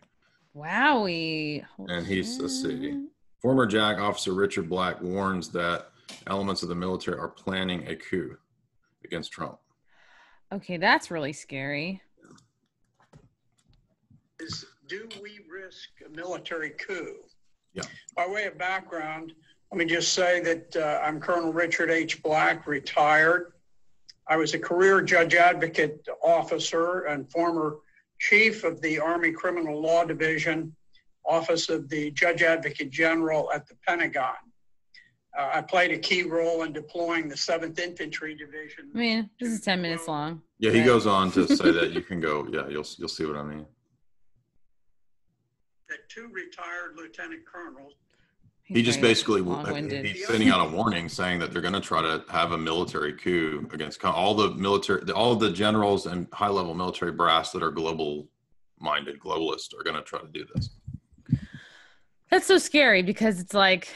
Wowie. And let's see. Former JAG officer Richard Black warns that elements of the military are planning a coup against Trump. Okay, that's really scary. Do we risk a military coup? Yeah. By way of background, let me just say that I'm Colonel Richard H. Black, retired. I was a career judge advocate officer and former chief of the Army Criminal Law Division, Office of the Judge Advocate General at the Pentagon. I played a key role in deploying the 7th Infantry Division. I mean, this is 10 minutes long. Yeah, he goes on to say that you can go, yeah, you'll see what I mean. That 2 retired lieutenant colonels. He just basically, he's sending out a warning saying that they're going to try to have a military coup against all of the generals and high-level military brass that are global-minded, globalists are going to try to do this. That's so scary because it's like,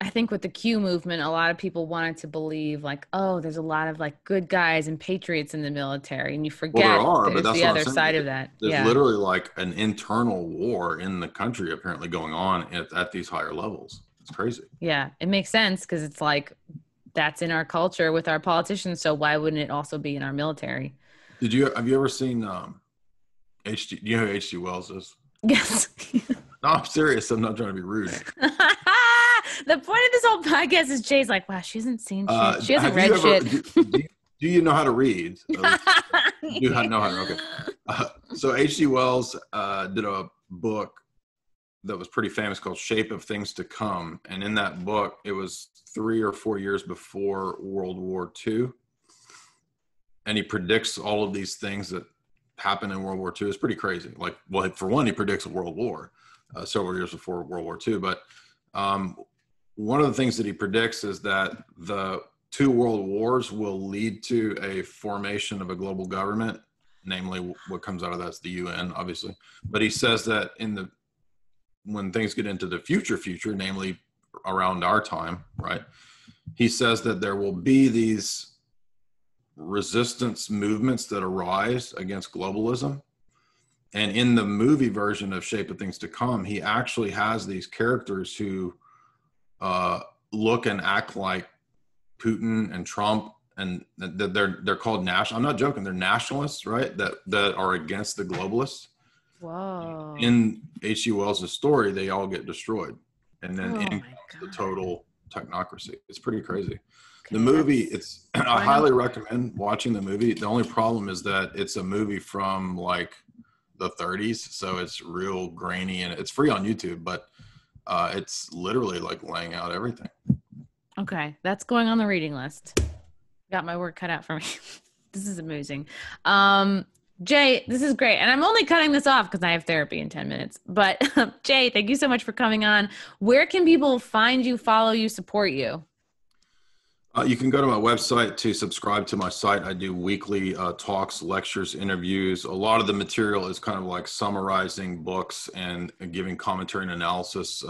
I think with the Q movement, a lot of people wanted to believe like, oh, there's a lot of like good guys and patriots in the military, and you forget there's the other side of that. There's literally like an internal war in the country apparently going on at these higher levels. It's crazy. Yeah, it makes sense because it's like that's in our culture with our politicians. So why wouldn't it also be in our military? Have you ever seen H.G. Do you know who H.G. Wells is? Yes. No, I'm serious. I'm not trying to be rude. The point of this whole podcast is Jay's like, wow, she hasn't seen shit. She hasn't read shit. Do you know how to read? Do you know how to? Okay. So H.G. Wells did a book that was pretty famous called Shape of Things to Come. And in that book, it was 3 or 4 years before World War II. And he predicts all of these things that happen in World War II. It's pretty crazy. Like, well, for one, he predicts a world war several years before World War II. But one of the things that he predicts is that the 2 world wars will lead to a formation of a global government, namely what comes out of that's the UN, obviously. But he says that when things get into the future, namely around our time, right? He says that there will be these resistance movements that arise against globalism. And in the movie version of Shape of Things to Come, he actually has these characters who look and act like Putin and Trump, and they're called national. I'm not joking. They're nationalists, right? That are against the globalists. Whoa. In H.G. Wells' story, they all get destroyed, and then in the total technocracy. It's pretty crazy. Okay, the movie, I highly recommend watching the movie. The only problem is that it's a movie from like the 30s, so it's real grainy, and it's free on YouTube, but it's literally like laying out everything. Okay, that's going on the reading list. Got my work cut out for me. This is amazing. Jay, this is great. And I'm only cutting this off because I have therapy in 10 minutes. But Jay, thank you so much for coming on. Where can people find you, follow you, support you? You can go to my website to subscribe to my site. I do weekly talks, lectures, interviews. A lot of the material is kind of like summarizing books and giving commentary and analysis.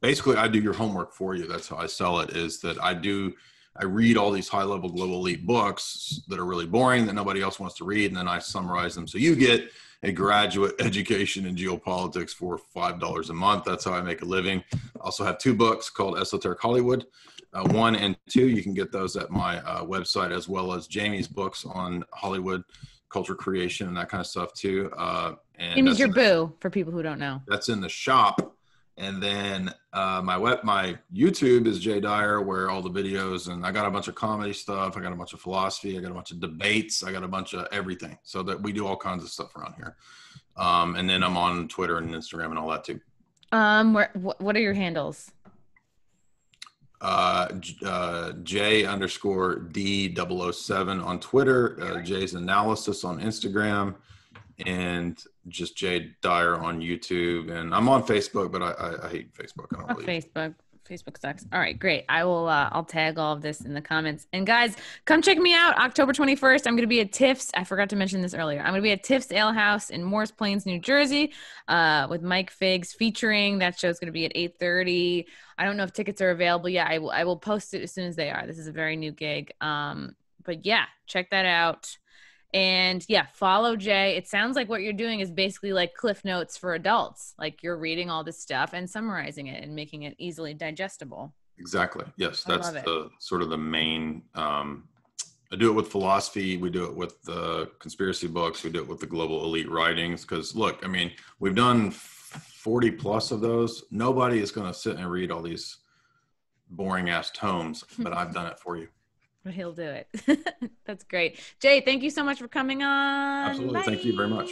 Basically, I do your homework for you. That's how I sell it, is that I read all these high-level global elite books that are really boring that nobody else wants to read, and then I summarize them. So you get a graduate education in geopolitics for $5 a month. That's how I make a living. I also have 2 books called Esoteric Hollywood. 1 and 2, you can get those at my website, as well as Jamie's books on Hollywood culture creation and that kind of stuff too. And it means your boo for people who don't know. That's in the shop. And then my YouTube is J Dyer, where all the videos, and I got a bunch of comedy stuff. I got a bunch of philosophy. I got a bunch of debates. I got a bunch of everything. So that we do all kinds of stuff around here. And then I'm on Twitter and Instagram and all that too. What are your handles? J_D007 on Twitter, Jay's Analysis on Instagram, and just J Dyer on YouTube. And I'm on Facebook, but I hate Facebook. I don't really. Facebook sucks. All right, great. I'll tag all of this in the comments. And guys, come check me out October 21st. I'm going to be at Tiff's. I forgot to mention this earlier. I'm going to be at Tiff's Ale House in Morris Plains, New Jersey, with Mike Figs featuring. That show's going to be at 8:30. I don't know if tickets are available yet. I will post it as soon as they are. This is a very new gig. But yeah, check that out. And yeah, follow Jay. It sounds like what you're doing is basically like Cliff Notes for adults. Like you're reading all this stuff and summarizing it and making it easily digestible. Exactly. Yes, that's the sort of the main. I do it with philosophy. We do it with the conspiracy books. We do it with the global elite writings. Because look, I mean, we've done 40 plus of those. Nobody is going to sit and read all these boring ass tomes, but I've done it for you. He'll do it. That's great. Jay, thank you so much for coming on. Absolutely. Bye. Thank you very much.